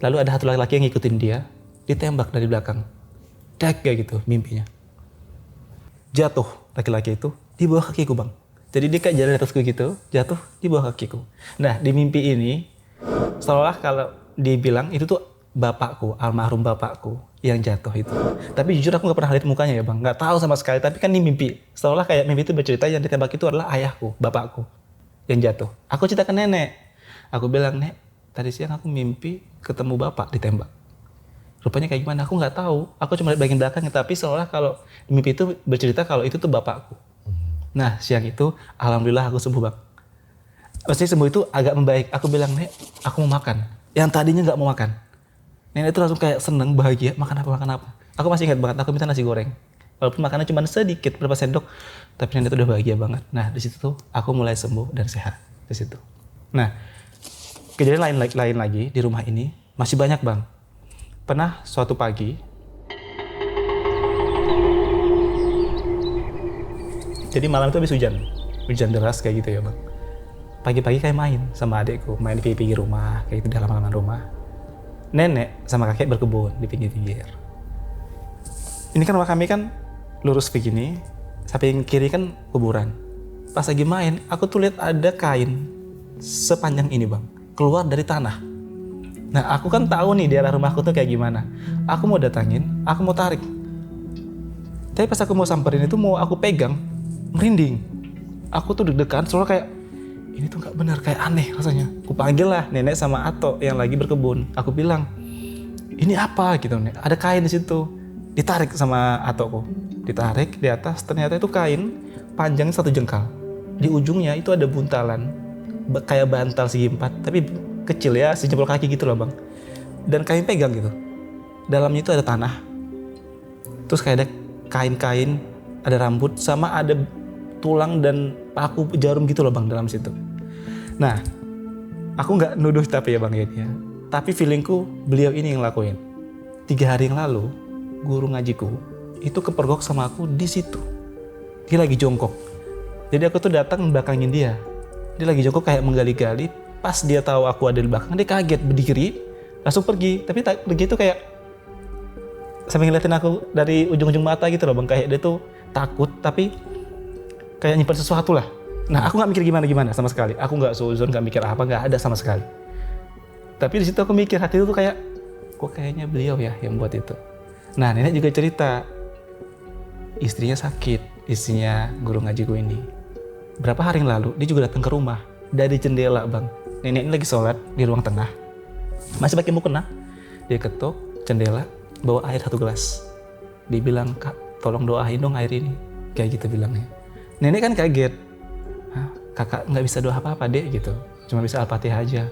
Lalu ada satu laki-laki yang ngikutin dia, ditembak dari belakang. Dek kayak gitu mimpinya. Jatuh laki-laki itu di bawah kakiku bang. Jadi dia kayak jalan di atasku gitu, jatuh di bawah kakiku. Nah di mimpi ini, seolah kalau dibilang itu tuh bapakku, almarhum bapakku yang jatuh itu. Tapi jujur aku nggak pernah lihat mukanya ya bang, nggak tahu sama sekali. Tapi kan ini mimpi, seolah kayak mimpi itu bercerita yang ditembak itu adalah ayahku, bapakku yang jatuh. Aku cerita ke nenek, aku bilang, nek tadi siang aku mimpi ketemu bapak ditembak. Rupanya kayak gimana? Aku nggak tahu. Aku cuma lihat bagian belakangnya, tapi seolah kalau mimpi itu bercerita kalau itu tuh bapakku. Nah siang itu alhamdulillah aku sembuh bang. Maksudnya sembuh itu agak membaik. Aku bilang, nek aku mau makan. Yang tadinya nggak mau makan. Nenek itu langsung kayak seneng, bahagia. Makan apa. Aku masih ingat banget, aku minta nasi goreng. Walaupun makannya cuma sedikit, berapa sendok. Tapi nenek itu udah bahagia banget. Nah di situ tuh aku mulai sembuh dan sehat di situ. Nah kejadian lain lagi di rumah ini masih banyak bang. Pernah suatu pagi, jadi malam itu habis hujan deras kayak gitu ya bang. Pagi-pagi kayak main sama adekku, main di pinggir rumah, kayak gitu di halaman rumah. Nenek sama kakek berkebun di pinggir-pinggir. Ini kan rumah kami kan lurus begini, samping kiri kan kuburan. Pas lagi main, aku tuh lihat ada kain sepanjang ini bang, keluar dari tanah. Nah aku kan tahu nih daerah rumahku tuh kayak gimana. Aku mau datangin, aku mau tarik. Tapi pas aku mau samperin itu, mau aku pegang, merinding. Aku tuh deg-degan, soalnya kayak ini tuh nggak benar, kayak aneh rasanya. Aku panggil lah nenek sama Ato yang lagi berkebun. Aku bilang, ini apa gitu nih? Ada kain di situ. Ditarik sama Atoku, ditarik di atas. Ternyata itu kain panjangnya 1 jengkal. Di ujungnya itu ada buntalan, kayak bantal segi 4, tapi kecil ya, sejempol kaki gitu loh bang. Dan kain pegang gitu. Dalamnya itu ada tanah. Terus kayak ada kain-kain, ada rambut, sama ada tulang dan paku jarum gitu loh bang dalam situ. Nah, aku nggak nuduh tapi ya bang ya. Tapi feelingku beliau ini yang lakuin. 3 hari yang lalu, guru ngajiku itu kepergok sama aku di situ. Dia lagi jongkok. Jadi aku tuh datang membelakangin dia. Dia lagi jongkok kayak menggali-gali. Pas dia tahu aku ada di belakang, dia kaget berdiri, langsung pergi. Tapi pergi itu kayak sambil ngeliatin aku dari ujung-ujung mata gitu loh bang. Kayak dia tuh takut, tapi kayak nyimpan sesuatu lah. Nah aku nggak mikir gimana sama sekali. Aku nggak suzon, nggak mikir apa, nggak ada sama sekali. Tapi di situ aku mikir, hati itu tuh kayak, kok kayaknya beliau ya yang buat itu. Nah nenek juga cerita, istrinya sakit, istrinya guru ngajiku ini. Berapa hari yang lalu dia juga datang ke rumah dari jendela bang. Nenek ini lagi sholat di ruang tengah, masih pakai mukena. Dia ketuk jendela, bawa air 1 gelas. Dia bilang, kak tolong doain dong air ini, kayak gitu bilangnya. Nenek kan kaget, kakak nggak bisa doa apa-apa dek gitu, cuma bisa Al-Fatihah aja.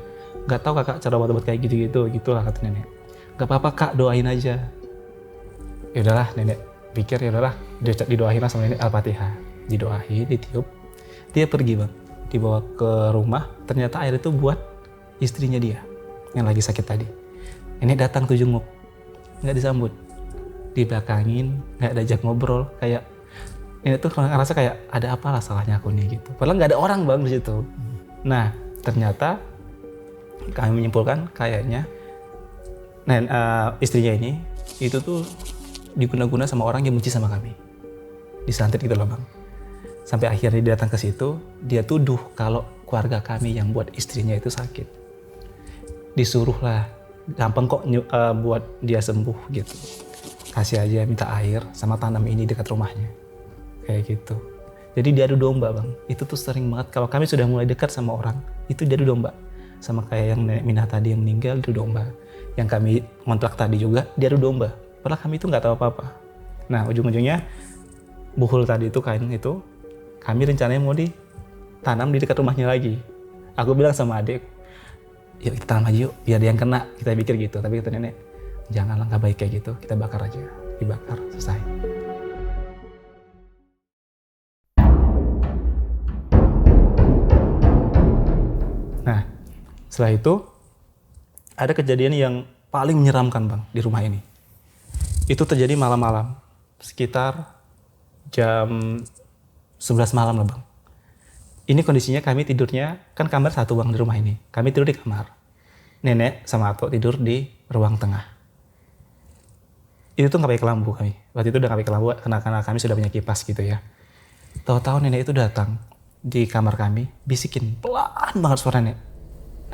Nggak tahu kakak cara buat kayak gitu-gitu, gitulah kata nenek. Nggak apa-apa kak, doain aja. Ya udahlah nenek pikir, ya udahlah didoain lah sama nenek Al-Fatihah. Didoain, ditiup, dia pergi bang, dibawa ke rumah. Ternyata air itu buat istrinya dia yang lagi sakit tadi. Nenek datang tuh jenguk, nggak disambut, dibelakangin, nggak diajak ngobrol. Kayak nenek tuh ngerasa kayak ada apalah salahnya aku nih gitu. Padahal nggak ada orang bang di situ. Nah ternyata kami menyimpulkan kayaknya istrinya ini itu tuh diguna-guna sama orang yang benci sama kami, disantet gitu loh bang. Sampai akhirnya dia datang ke situ, dia tuduh kalau keluarga kami yang buat istrinya itu sakit. Disuruh lah, gampang kok buat dia sembuh gitu. Kasih aja, minta air sama tanam ini dekat rumahnya, kayak gitu. Jadi diadu domba bang, itu tuh sering banget kalau kami sudah mulai dekat sama orang, itu diadu domba. Sama kayak yang nenek Minah tadi yang meninggal, diadu domba. Yang kami kontrak tadi juga diadu domba. Padahal kami itu nggak tahu apa-apa. Nah ujung-ujungnya buhul tadi itu, kain itu, kami rencananya mau ditanam di dekat rumahnya lagi. Aku bilang sama adik, yuk kita tanam aja yuk, biar dia yang kena. Kita pikir gitu, tapi kata nenek, janganlah, nggak baik kayak gitu, kita bakar aja. Dibakar, selesai. Nah, setelah itu ada kejadian yang paling menyeramkan bang di rumah ini. Itu terjadi malam-malam, sekitar jam 11 malam lah bang. Ini kondisinya kami tidurnya, kan kamar 1 bang di rumah ini. Kami tidur di kamar. Nenek sama Ato tidur di ruang tengah. Itu tuh nggak pakai kelambu kami. Waktu itu udah nggak pakai kelambu karena kami sudah punya kipas gitu ya. Tahu-tahu nenek itu datang di kamar kami, bisikin pelan banget suara nenek.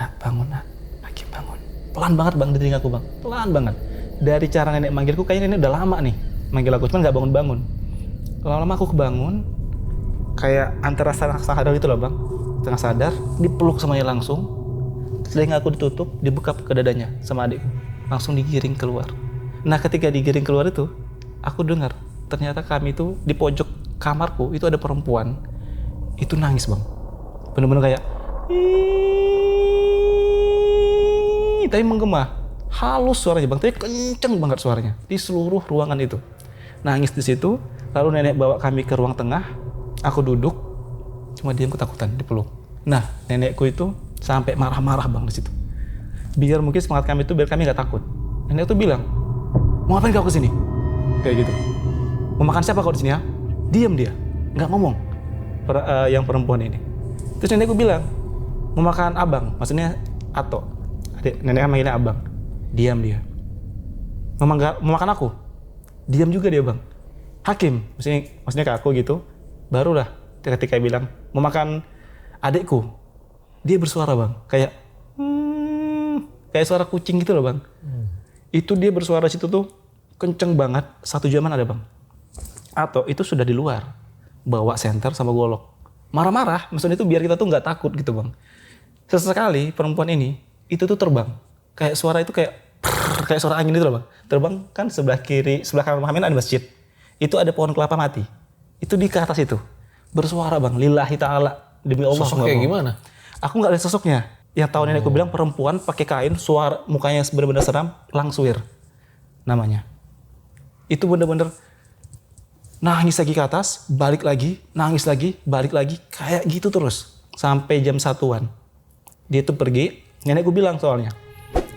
Nak bangun nak, Hakim bangun. Pelan banget bang di telingaku bang, pelan banget. Dari cara nenek manggilku, kayaknya nenek udah lama nih manggil aku, cuma nggak bangun-bangun. Lama-lama aku kebangun, kayak antara sadar gitu loh bang, tengah sadar, dipeluk semuanya langsung. Telinga aku ditutup, dibuka ke dadanya sama adikku, langsung digiring keluar. Nah ketika digiring keluar itu, aku dengar ternyata kami itu di pojok kamarku itu ada perempuan, itu nangis bang, bener-bener kayak tapi menggema, halus suaranya bang, tapi kenceng banget suaranya di seluruh ruangan itu. Nangis di situ, lalu nenek bawa kami ke ruang tengah, aku duduk, cuma diam ketakutan, dipeluk. Nah nenekku itu sampai marah-marah bang di situ. Biar mungkin semangat kami itu biar kami nggak takut. Nenek itu bilang, mau ngapain kau kesini? Kayak gitu. Mau makan siapa kau di sini ya? Diam dia, nggak ngomong. Yang perempuan ini. Terus nenekku bilang, mau makan abang, maksudnya Ato. Nenek kan manggilnya abang. Diam dia. Mau makan aku? Diam juga dia bang. Hakim, maksudnya ke aku gitu. Barulah ketika bilang mau makan adikku, dia bersuara bang, kayak suara kucing gitu loh bang. Itu dia bersuara situ tuh kenceng banget, 1 jaman ada bang. Atau itu sudah di luar, bawa senter sama golok. Marah-marah, maksudnya itu biar kita tuh nggak takut gitu bang. Sesekali perempuan ini, itu tuh terbang. Kayak suara itu kayak suara angin itu loh bang. Terbang kan sebelah kanan rumah Amin ada masjid. Itu ada pohon kelapa mati. Itu di ke atas itu. Bersuara bang, lillahi ta'ala. Demi Allah. Sosok kayak gimana? Aku nggak lihat sosoknya. Yang tahu nenekku bilang perempuan pakai kain, suara mukanya bener-bener seram, Langsuir namanya. Itu bener-bener nangis lagi ke atas, balik lagi, nangis lagi, balik lagi, kayak gitu terus sampai jam 1-an. Dia tuh pergi, nenekku bilang soalnya,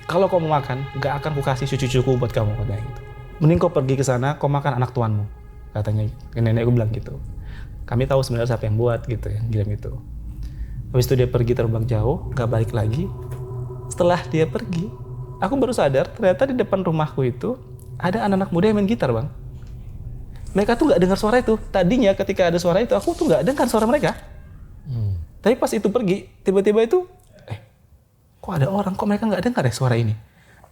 kalau kau mau makan, gak akan ku kasih cucu-cucuku buat kamu, katanya gitu. Mending kau pergi ke sana, kau makan anak tuanmu, katanya. Nenekku bilang gitu. Kami tahu sebenarnya siapa yang buat gitu ya, ngirim itu. Habis itu dia pergi terbang jauh, gak balik lagi. Setelah dia pergi, aku baru sadar ternyata di depan rumahku itu ada anak-anak muda yang main gitar bang. Mereka tuh gak dengar suara itu. Tadinya ketika ada suara itu, aku tuh gak dengar suara mereka. Tapi pas itu pergi, tiba-tiba itu, kok ada orang, kok mereka gak dengar ya suara ini?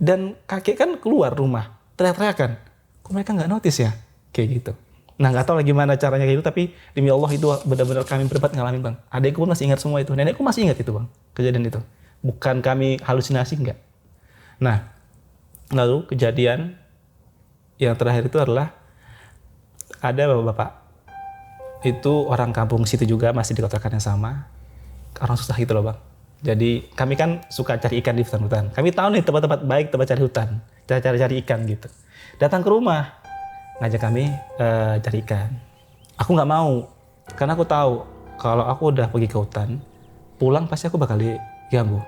Dan kakek kan keluar rumah, teriak-teriakan. Kok mereka gak notice ya? Kayak gitu. Nah gak tahu lagi gimana caranya kayak gitu, tapi demi Allah itu benar-benar kami berempat ngalamin bang. Adekku pun masih ingat semua itu, nenekku masih ingat itu bang, kejadian itu. Bukan kami halusinasi, enggak. Nah, lalu kejadian yang terakhir itu adalah ada bapak-bapak. Itu orang kampung situ juga, masih di kontrakan yang sama. Orang susah gitu loh bang. Jadi kami kan suka cari ikan di hutan-hutan. Kami tahu nih tempat-tempat baik tempat cari hutan, cari ikan gitu. Datang ke rumah, ngajak kami cari ikan. Aku nggak mau, karena aku tahu kalau aku udah pergi ke hutan, pulang pasti aku bakal diganggu.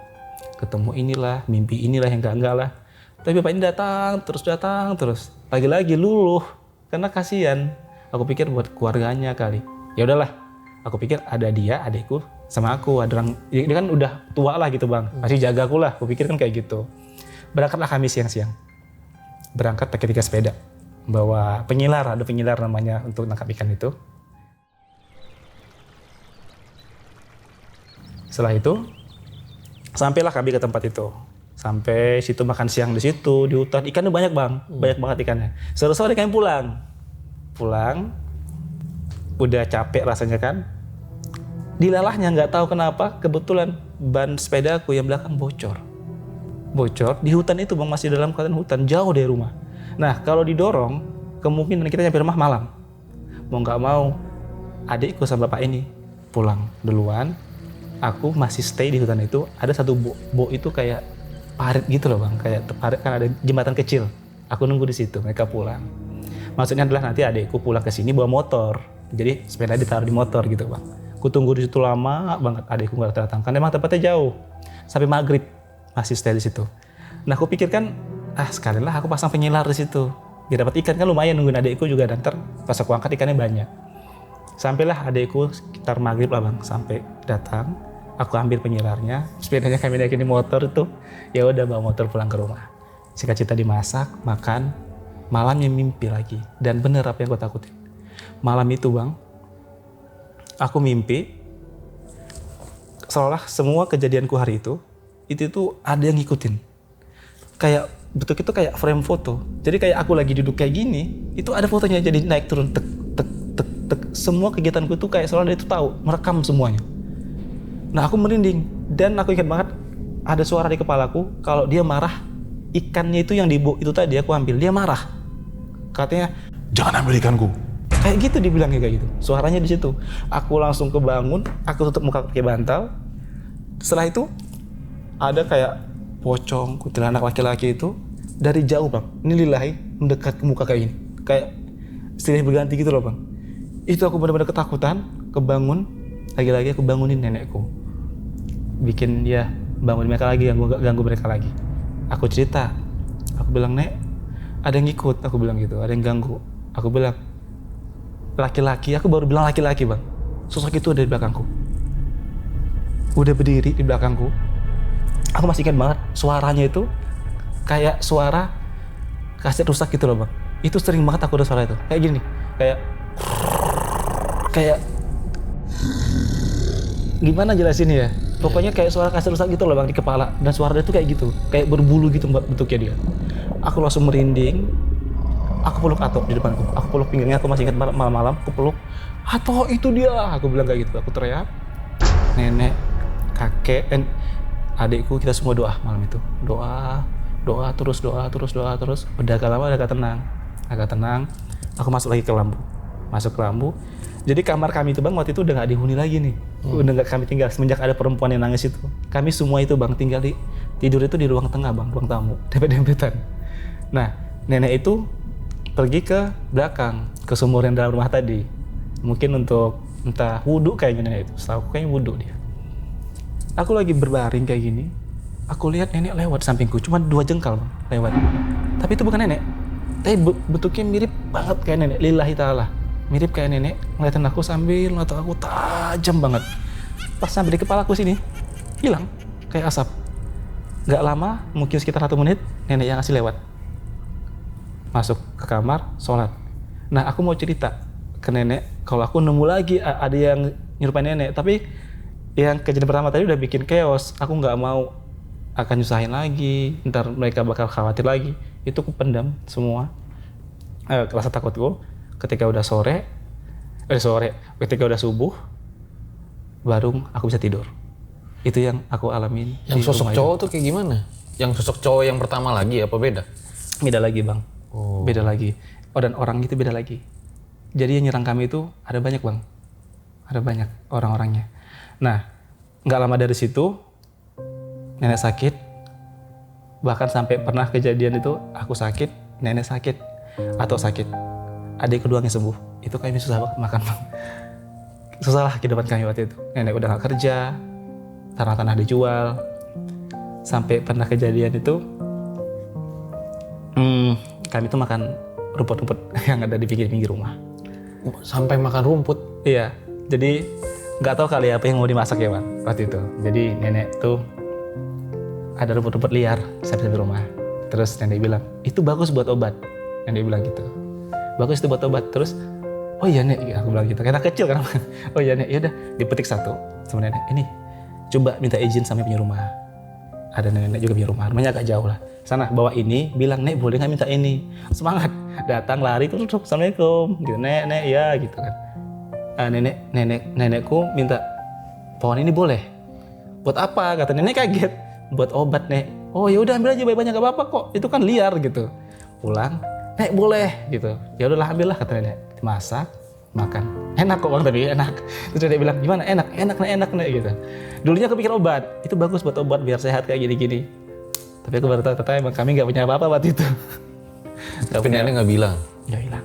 Ketemu inilah, mimpi inilah yang enggak lah. Tapi bapak ini datang terus. Lagi-lagi luluh, karena kasihan. Aku pikir buat keluarganya kali. Ya udahlah, aku pikir ada dia, adekku, sama aku. Ada orang, dia kan udah tua lah gitu bang, masih jaga aku lah. Aku pikir kan kayak gitu. Berangkatlah kami siang-siang. Berangkat pakai 3 sepeda. Bawa penyilar, ada penyilar namanya untuk nangkap ikan itu. Setelah itu, sampailah kami ke tempat itu. Sampai situ makan siang di situ, di hutan. Ikannya banyak bang, banyak banget ikannya. Sore-sore kami pulang, udah capek rasanya kan. Dilalahnya nggak tahu kenapa, kebetulan ban sepedaku yang belakang bocor di hutan itu bang, masih dalam keadaan hutan, jauh dari rumah. Nah kalau didorong, kemungkinan kita nyampe rumah malam. Mau nggak mau, adikku sama bapak ini pulang duluan. Aku masih stay di hutan itu. Ada satu bo itu kayak parit gitu loh bang, kayak parit kan ada jembatan kecil. Aku nunggu di situ, mereka pulang. Maksudnya adalah nanti adikku pulang ke sini bawa motor, jadi sepeda ditaruh di motor gitu bang. Aku tunggu di situ lama banget, adikku nggak datang, kan emang tempatnya jauh. Sampai maghrib masih stay di situ. Nah aku pikirkan, sekalian lah aku pasang penyilar di situ, biar dapat ikan kan lumayan, nungguin adikku juga, dan ntar pas aku angkat ikannya banyak. Sampailah adikku sekitar maghrib lah bang, sampai datang. Aku ambil penyilarnya, sepedanya kami naikin di motor itu. Ya udah bawa motor pulang ke rumah. Singkat cerita dimasak, makan, malamnya mimpi lagi. Dan bener apa yang gue takutin. Malam itu bang, aku mimpi seolah semua kejadianku hari itu tuh ada yang ngikutin. Kayak bentuk itu kayak frame foto. Jadi kayak aku lagi duduk kayak gini, itu ada fotonya jadi naik turun tek tek tek tek. Semua kegiatanku itu kayak seolah dia itu tahu, merekam semuanya. Nah aku merinding, dan aku ingat banget ada suara di kepalaku kalau dia marah, ikannya itu yang itu tadi aku ambil, dia marah. Katanya, jangan ambil ikanku. Kayak gitu dibilangnya kayak gitu. Suaranya di situ. Aku langsung kebangun, aku tutup muka pakai bantal. Setelah itu ada kayak pocong, kuntilanak laki-laki itu dari jauh bang. Ini lillahi mendekat ke muka kayak gini. Kayak silih berganti gitu loh bang. Itu aku benar-benar ketakutan, kebangun. Lagi-lagi aku bangunin nenekku, bikin dia bangun mereka lagi, ganggu mereka lagi. Aku cerita, aku bilang, nek ada yang ngikut, aku bilang gitu, ada yang ganggu. Aku bilang laki-laki, aku baru bilang laki-laki bang, sosok itu ada di belakangku, udah berdiri di belakangku. Aku masih ingat banget suaranya itu kayak suara kaset rusak gitu loh bang. Itu sering banget aku ada suara itu, kayak gini nih, kayak Gimana jelasin ya? Pokoknya kayak suara kasar rusak gitu loh bang di kepala. Dan suara dia tuh kayak gitu, kayak berbulu gitu bentuknya dia. Aku langsung merinding. Aku peluk Ato di depanku. Aku peluk pinggangnya, aku masih ingat malam-malam. Aku peluk, Ato itu dia. Aku bilang kayak gitu. Aku teriak. Nenek, kakek, adikku, kita semua doa malam itu. Doa terus. Udah agak lama, udah agak tenang. Aku masuk lagi ke lambu. Jadi kamar kami itu bang waktu itu udah nggak dihuni lagi nih. Udah nggak kami tinggal semenjak ada perempuan yang nangis itu. Kami semua itu bang tinggal tidur itu di ruang tengah bang, ruang tamu, dempet-dempetan. Nah nenek itu pergi ke belakang, ke sumur yang dalam rumah tadi. Mungkin untuk entah wudhu kayaknya nenek itu. Setahu aku kayaknya wudhu dia. Aku lagi berbaring kayak gini. Aku lihat nenek lewat sampingku, cuma 2 jengkal bang, lewat. Tapi itu bukan nenek. Tapi bentuknya mirip banget kayak nenek, lillahi ta'ala. Mirip kayak nenek, ngeliatin aku sambil mata aku tajam banget. Pas sampai di kepalaku sini, hilang kayak asap. Gak lama, mungkin sekitar 1 menit, nenek yang asli lewat. Masuk ke kamar, sholat. Nah aku mau cerita ke nenek, kalau aku nemu lagi ada yang nyerupain nenek. Tapi yang kejadian pertama tadi udah bikin chaos. Aku gak mau akan nyusahin lagi, ntar mereka bakal khawatir lagi. Itu aku pendam semua. Rasa takutku. Ketika udah ketika udah subuh, baru aku bisa tidur. Itu yang aku alamin. Yang sosok cowok tuh kayak gimana? Yang sosok cowok yang pertama lagi apa beda? Beda lagi bang. Oh. Beda lagi. Oh dan orang itu beda lagi. Jadi yang nyerang kami itu ada banyak bang. Ada banyak orang-orangnya. Nah, nggak lama dari situ, nenek sakit. Bahkan sampai pernah kejadian itu aku sakit, nenek sakit, atau sakit. Adik keduanya sembuh. Itu kami susah banget makan bang. Susah lah kehidupan kami waktu itu. Nenek udah gak kerja, tanah-tanah dijual. Sampai pernah kejadian itu, kami tuh makan rumput-rumput yang ada di pinggir-pinggir rumah. Sampai makan rumput? Iya, jadi nggak tahu kali apa yang mau dimasak ya bang waktu itu. Jadi nenek tuh ada rumput-rumput liar sampai rumah. Terus nenek bilang, itu bagus buat obat. Nenek bilang gitu. Bagus itu buat obat. Terus, oh iya nek, aku bilang gitu. Karena kecil kan. Oh iya nek, yaudah dipetik 1 sama nenek. Ini, coba minta izin sama punya rumah. Ada nenek juga punya rumah. Rumahnya agak jauh lah. Sana bawa ini, bilang nek boleh nggak minta ini. Semangat, datang lari terus assalamualaikum. Gitu nek ya gitu kan. Nenekku minta pohon ini boleh. Buat apa? Kata nenek kaget. Buat obat nek. Oh ya udah ambil aja banyak gak apa-apa kok. Itu kan liar gitu. Pulang. Nek boleh gitu. Ya udahlah ambillah kata nenek. Dimasak, makan. Enak kok bang tapi enak. Terus nenek bilang gimana? Enak nek gitu. Dulunya aku pikir obat. Itu bagus buat obat biar sehat kayak gini-gini. Tapi aku baru tahu ternyata emang kami nggak punya apa-apa waktu itu. Tapi nenek nggak bilang? Nggak bilang.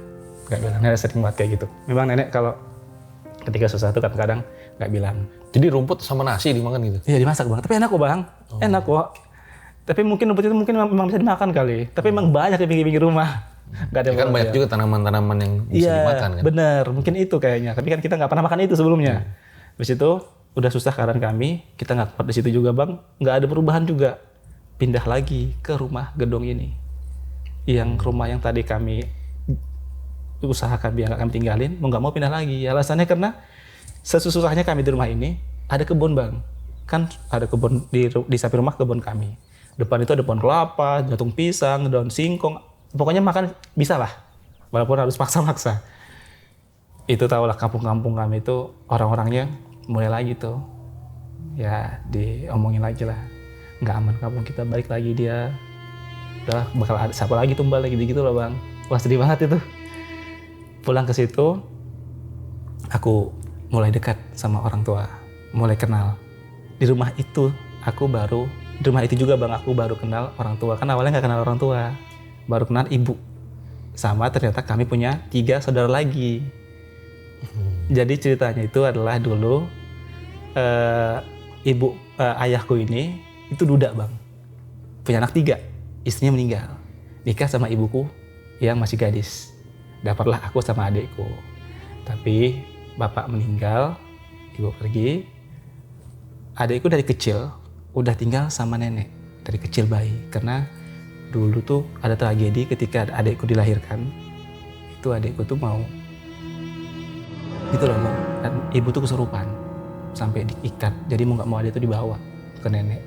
Nenek sering banget kayak gitu. Memang nenek kalau ketika susah tuh kadang-kadang nggak bilang. Jadi rumput sama nasi dimakan gitu? Iya dimasak bang. Tapi enak kok bang. Enak kok. Tapi mungkin rumput itu memang bisa dimakan kali. Tapi emang banyak di pinggir-pinggir rumah. Gak ada ya kan banyak juga tanaman-tanaman yang bisa dimakan kan? Bener, mungkin itu kayaknya. Tapi kan kita nggak pernah makan itu sebelumnya. Habis itu udah susah keadaan kami, kita nggak kuat di situ juga bang. Nggak ada perubahan juga. Pindah lagi ke rumah gedung ini. Yang rumah yang tadi kami usahakan biar nggak kami tinggalin, mau nggak mau pindah lagi. Alasannya karena sesusahnya kami di rumah ini ada kebun bang. Kan ada kebun di samping rumah kebun kami. Depan itu ada pohon kelapa, jantung pisang, daun singkong. Pokoknya makan bisa lah, walaupun harus maksa-maksa. Itu tahulah kampung-kampung kami itu orang-orangnya mulai lagi tuh. Ya diomongin lagi lah. Nggak aman kampung kita, balik lagi dia. Udah bakal ada siapa lagi tumbal lagi gitu loh bang. Wah sedih banget itu. Pulang ke situ, aku mulai dekat sama orang tua. Mulai kenal. Di rumah itu juga bang aku baru kenal orang tua. Kan awalnya nggak kenal orang tua. Baru kenal ibu. Sama ternyata kami punya 3 saudara lagi. Jadi ceritanya itu adalah dulu ayahku ini itu duda bang. Punya anak 3. Istrinya meninggal. Nikah sama ibuku yang masih gadis. Dapatlah aku sama adikku. Tapi bapak meninggal, ibu pergi. Adikku dari kecil udah tinggal sama nenek. Dari kecil bayi. Karena dulu tuh ada tragedi ketika adikku dilahirkan. Itu adikku tuh mau gitu loh bang. Dan ibu tuh kesurupan sampai diikat, jadi mau nggak mau dia tuh dibawa ke nenek.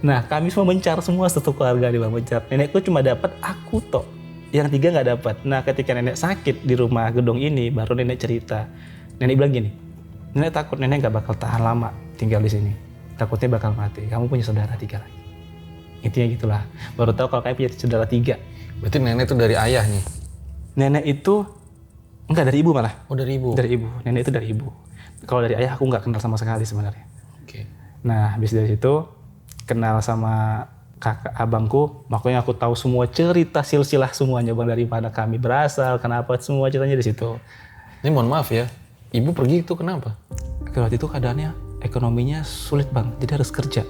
Nah kami semua mencar semua satu keluarga di bang mencar. Nenekku cuma dapat aku tok, yang 3 nggak dapat. Nah ketika nenek sakit di rumah gedung ini, baru nenek cerita. Nenek bilang gini, nenek takut nenek nggak bakal tahan lama tinggal di sini, takutnya bakal mati. Kamu punya saudara 3 lagi. Intinya gitulah. Baru tahu kalau kayak punya saudara 3. Berarti nenek itu dari ayah nih? Nenek itu enggak, dari ibu malah. Oh dari ibu? Dari ibu. Nenek itu dari ibu. Kalau dari ayah aku nggak kenal sama sekali sebenarnya. Oke. Nah habis dari situ kenal sama kakak abangku, makanya aku tahu semua cerita silsilah semuanya bang, dari mana kami berasal, kenapa, semua ceritanya di situ. Ini mohon maaf ya, ibu pergi itu kenapa? Waktu itu keadaannya ekonominya sulit bang, jadi harus kerja.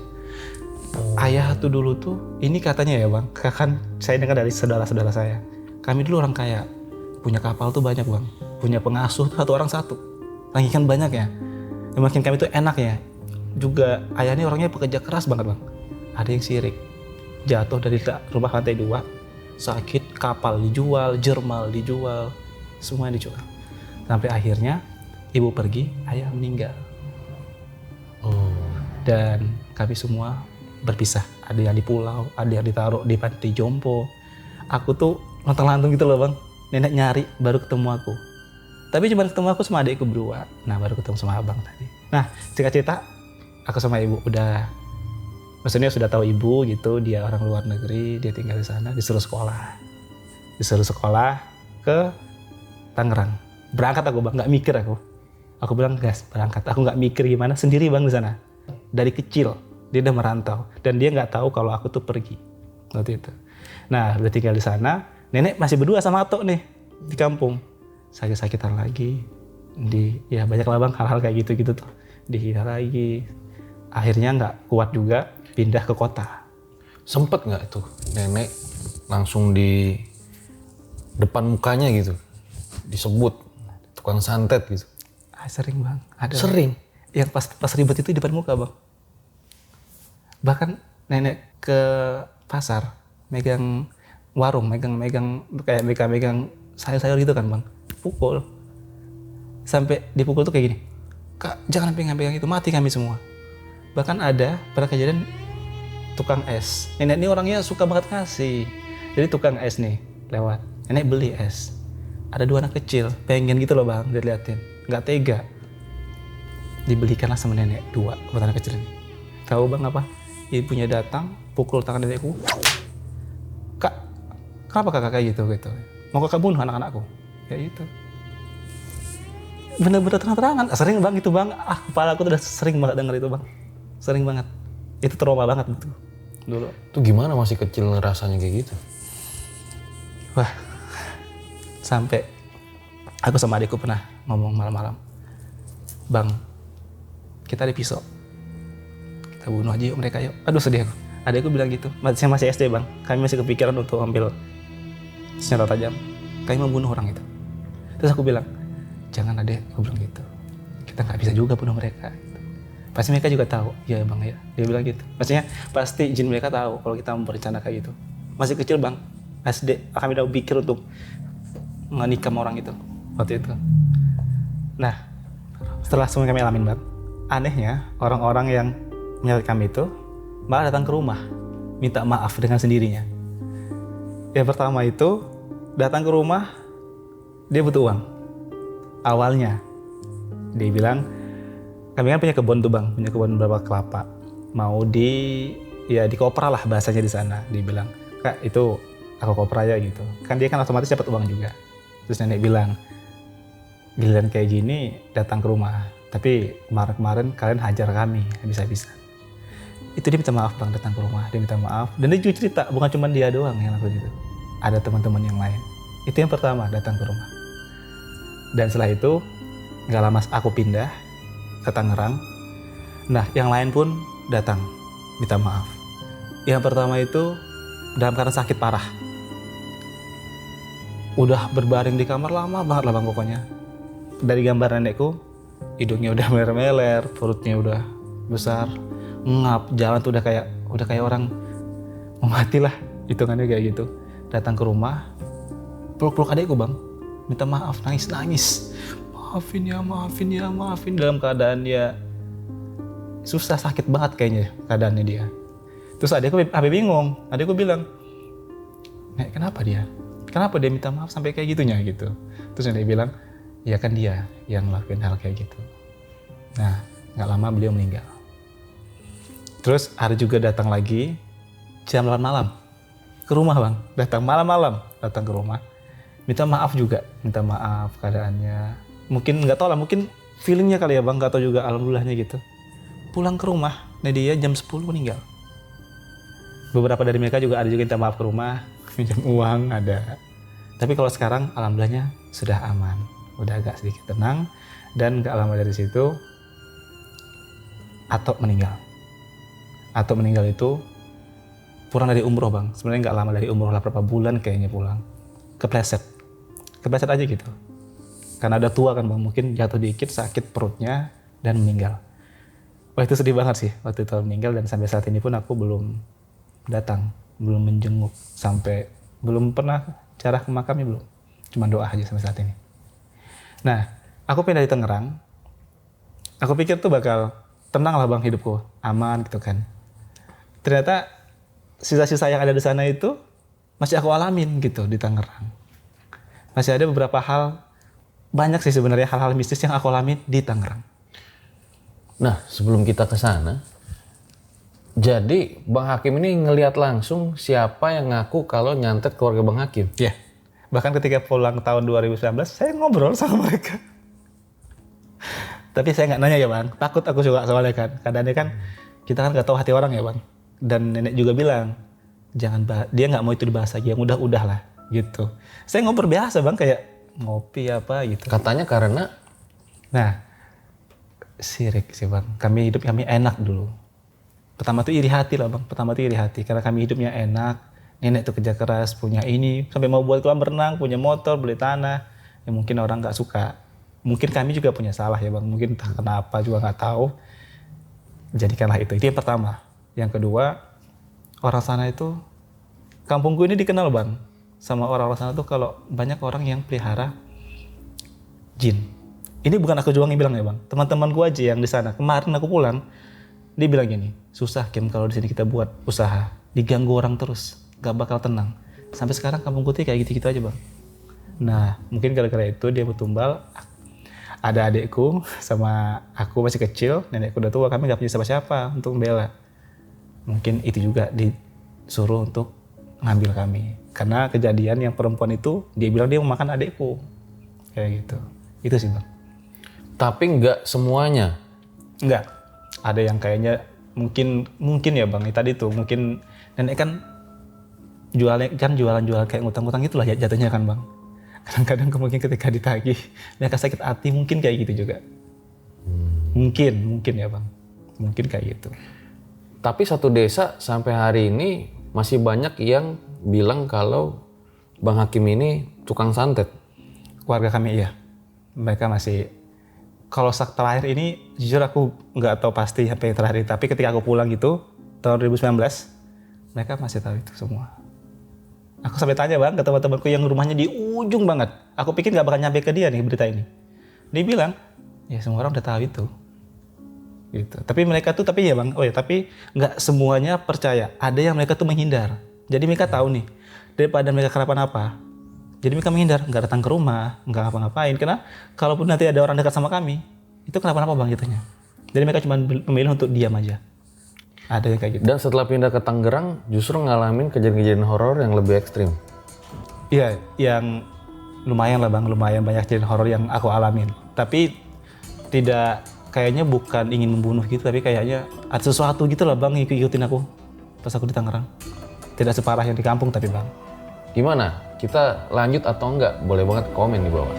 Ayah tuh dulu tuh, ini katanya ya bang, kan saya dengar dari saudara-saudara saya, kami dulu orang kaya, punya kapal tuh banyak bang, punya pengasuh tuh 1 orang 1, rangingan banyak ya. Yang makin kami tuh enak ya. Juga ayah ini orangnya pekerja keras banget bang. Ada yang sirik, jatuh dari rumah lantai 2, sakit, kapal dijual, jermal dijual, semuanya dijual. Sampai akhirnya ibu pergi, ayah meninggal. Dan kami semua berpisah. Ada yang di pulau, ada yang ditaruh di panti jompo. Aku tuh lontang-lantung gitu loh bang. Nenek nyari baru ketemu aku. Tapi cuma ketemu aku sama adikku berdua. Nah baru ketemu sama abang tadi. Nah singkat cerita, aku sama ibu udah, maksudnya sudah tahu ibu gitu, dia orang luar negeri, dia tinggal di sana, disuruh sekolah ke Tangerang. Berangkat aku bang, nggak mikir aku. Aku bilang gas berangkat, aku nggak mikir gimana, sendiri bang di sana. Dari kecil dia udah merantau dan dia nggak tahu kalau aku tuh pergi waktu itu. Nah udah tinggal di sana, nenek masih berdua sama Atok nih di kampung. Sakit-sakitan lagi, ya banyak lah bang hal-hal kayak gitu-gitu tuh, dihina lagi. Akhirnya nggak kuat juga, pindah ke kota. Sempet nggak tuh nenek langsung di depan mukanya gitu disebut tukang santet gitu? Sering bang, ada. Sering? Yang pas ribet itu di depan muka bang. Bahkan nenek ke pasar, megang warung, megang kayak megang sayur-sayur gitu kan bang, pukul. Sampai dipukul tuh kayak gini, Kak jangan pegang-pegang itu, mati kami semua. Bahkan ada pada kejadian tukang es. Nenek ini orangnya suka banget ngasih. Jadi tukang es nih lewat, nenek beli es. Ada 2 anak kecil, pengen gitu loh bang, diliatin. Nggak tega. Dibelikanlah sama nenek 2 buat anak kecil ini. Tahu bang apa? Ibunya datang, pukul tangan nenekku. Kak, kenapa kakak kayak gitu? Mau kakak bunuh anak-anakku? Kayak gitu. Bener-bener terang-terangan. Sering bang itu bang. Kepala aku tuh udah sering banget denger itu bang. Sering banget. Itu trauma banget gitu dulu. Itu gimana masih kecil rasanya kayak gitu? Wah, sampai aku sama adikku pernah ngomong malam-malam, Bang, kita ada pisau, kita bunuh aja yuk mereka yuk. Aduh sedih aku. Adikku bilang gitu. Masih SD bang. Kami masih kepikiran untuk ambil senjata tajam. Kami membunuh orang itu. Terus aku bilang, jangan adek, aku bilang gitu. Kita nggak bisa juga bunuh mereka. Gitu. Pasti mereka juga tahu. Ya bang ya. Dia bilang gitu. Maksudnya pasti jin mereka tahu kalau kita berencana kayak gitu. Masih kecil bang. SD kami udah pikir untuk menikam orang itu waktu itu. Nah setelah semua kami alamin bang, anehnya orang-orang yang menyeret kami itu malah datang ke rumah minta maaf dengan sendirinya. Yang pertama itu datang ke rumah, dia butuh uang. Awalnya dia bilang, kami kan punya kebun tuh bang, punya kebun beberapa kelapa, mau dikoper lah bahasanya di sana. Dia bilang, Kak itu aku koper aja gitu. Kan dia kan otomatis dapat uang juga. Terus nenek bilang, giliran kayak gini datang ke rumah, tapi kemarin kalian hajar kami habis-habisan. Itu dia minta maaf bang, datang ke rumah, dia minta maaf. Dan dia juga cerita, bukan cuma dia doang yang lakukan itu. Ada teman-teman yang lain. Itu yang pertama, datang ke rumah. Dan setelah itu, gak lama aku pindah ke Tangerang. Nah, yang lain pun datang, minta maaf. Yang pertama itu, dalam keadaan sakit parah. Udah berbaring di kamar lama banget lah bang pokoknya. Dari gambar nenekku, hidungnya udah meler-meler, perutnya udah besar, ngap, jalan tuh udah kayak orang mau mati lah, hitungannya kayak gitu. Datang ke rumah, peluk-peluk adekku bang, minta maaf, nangis-nangis. maafin dalam keadaan dia susah, sakit banget kayaknya keadaannya dia. Terus adikku bingung, adikku bilang, Nek, kenapa dia minta maaf sampai kayak gitunya gitu. Terus dia bilang, ya kan dia yang ngelakuin hal kayak gitu. Nah, nggak lama beliau meninggal. Terus hari juga datang lagi jam 8 malam ke rumah bang, datang malam-malam datang ke rumah, minta maaf keadaannya. Mungkin nggak tahu lah, mungkin feelingnya kali ya bang, nggak tahu juga, alhamdulillahnya gitu. Pulang ke rumah, nah dia jam 10 meninggal. Beberapa dari mereka juga ada juga minta maaf ke rumah, pinjam uang ada. Tapi kalau sekarang alhamdulillahnya sudah aman, udah agak sedikit tenang. Dan nggak lama dari situ Atok meninggal. Atok meninggal itu pulang dari umroh bang. Sebenarnya nggak lama dari umroh lah, berapa bulan kayaknya pulang. Kepleset aja gitu. Karena udah tua kan bang, mungkin jatuh dikit sakit perutnya dan meninggal. Wah itu sedih banget sih waktu itu meninggal, dan sampai saat ini pun aku belum datang, belum menjenguk, sampai belum pernah ziarah ke makamnya, belum. Cuma doa aja sampai saat ini. Nah, aku pindah di Tangerang. Aku pikir tuh bakal tenang lah bang hidupku, aman gitu kan. Ternyata sisa-sisa yang ada di sana itu masih aku alamin gitu di Tangerang. Masih ada beberapa hal, banyak sih sebenarnya hal-hal mistis yang aku alamin di Tangerang. Nah, sebelum kita ke sana, jadi Bang Hakim ini ngelihat langsung siapa yang ngaku kalau nyantet keluarga Bang Hakim? Iya. Bahkan ketika pulang tahun 2019, saya ngobrol sama mereka. Tapi saya nggak nanya ya bang, takut aku juga soalnya kan. Kadang-kadang kan kita kan nggak tahu hati orang ya bang. Dan nenek juga bilang, dia nggak mau itu dibahas lagi, yang udah lah gitu. Saya ngobrol biasa bang, kayak ngopi apa gitu. Katanya karena? Nah, sirik sih bang. Hidup kami enak dulu. Pertama tuh iri hati lah bang. Karena kami hidupnya enak. Nenek tuh kerja keras, punya ini. Sampai mau buat kolam renang, punya motor, beli tanah. Ya mungkin orang nggak suka. Mungkin kami juga punya salah ya bang. Mungkin entah kenapa juga nggak tahu. Jadikanlah itu. Itu yang pertama. Yang kedua, orang sana itu, kampungku ini dikenal bang. Sama orang-orang sana tuh kalau banyak orang yang pelihara jin. Ini bukan aku juga yang bilang ya bang. Teman-temanku aja yang di sana. Kemarin aku pulang, dia bilang gini, susah Kim kalau di sini kita buat usaha, diganggu orang terus, gak bakal tenang. Sampai sekarang kampung putih kayak gitu-gitu aja bang. Nah mungkin gara-gara itu dia bertumbal. Ada adekku sama aku masih kecil, nenekku udah tua, kami gak punya siapa-siapa untuk membela. Mungkin itu juga disuruh untuk ngambil kami. Karena kejadian yang perempuan itu, dia bilang dia mau makan adekku. Kayak gitu. Itu sih bang. Tapi nggak semuanya? Nggak. Ada yang kayaknya mungkin ya bang, tadi tuh mungkin nenek kan jualan kayak ngutang-ngutang itulah jatuhnya kan bang. Kadang-kadang mungkin ketika ditagih mereka sakit hati, mungkin kayak gitu juga. Mungkin ya bang, mungkin kayak gitu. Tapi satu desa sampai hari ini masih banyak yang bilang kalau Bang Hakim ini tukang santet. Keluarga kami iya, mereka masih. Kalau terakhir ini jujur aku nggak tahu pasti sampai yang terakhir ini. Tapi ketika aku pulang gitu tahun 2019, mereka masih tahu itu semua. Aku sampai tanya bang ke teman-temanku yang rumahnya di ujung banget. Aku pikir nggak bakal nyampe ke dia nih berita ini. Dia bilang, ya semua orang udah tahu itu. Gitu. Tapi mereka tuh, tapi ya bang, tapi nggak semuanya percaya. Ada yang mereka tuh menghindar. Jadi mereka tahu nih, daripada mereka kenapa-napa, jadi mereka menghindar, nggak datang ke rumah, nggak ngapa-ngapain. Karena kalaupun nanti ada orang dekat sama kami, itu kenapa-napa bang gitunya. Jadi mereka cuma memilih untuk diam aja. Ada yang kayak gitu. Dan setelah pindah ke Tangerang, justru ngalamin kejadian-kejadian horor yang lebih ekstrim. Iya, yang lumayan lah bang, lumayan banyak kejadian horor yang aku alamin. Tapi tidak, kayaknya bukan ingin membunuh gitu, tapi kayaknya ada sesuatu gitu lah bang ngikutin aku pas aku di Tangerang. Tidak separah yang di kampung tapi bang. Gimana? Kita lanjut atau enggak? Boleh banget komen di bawah.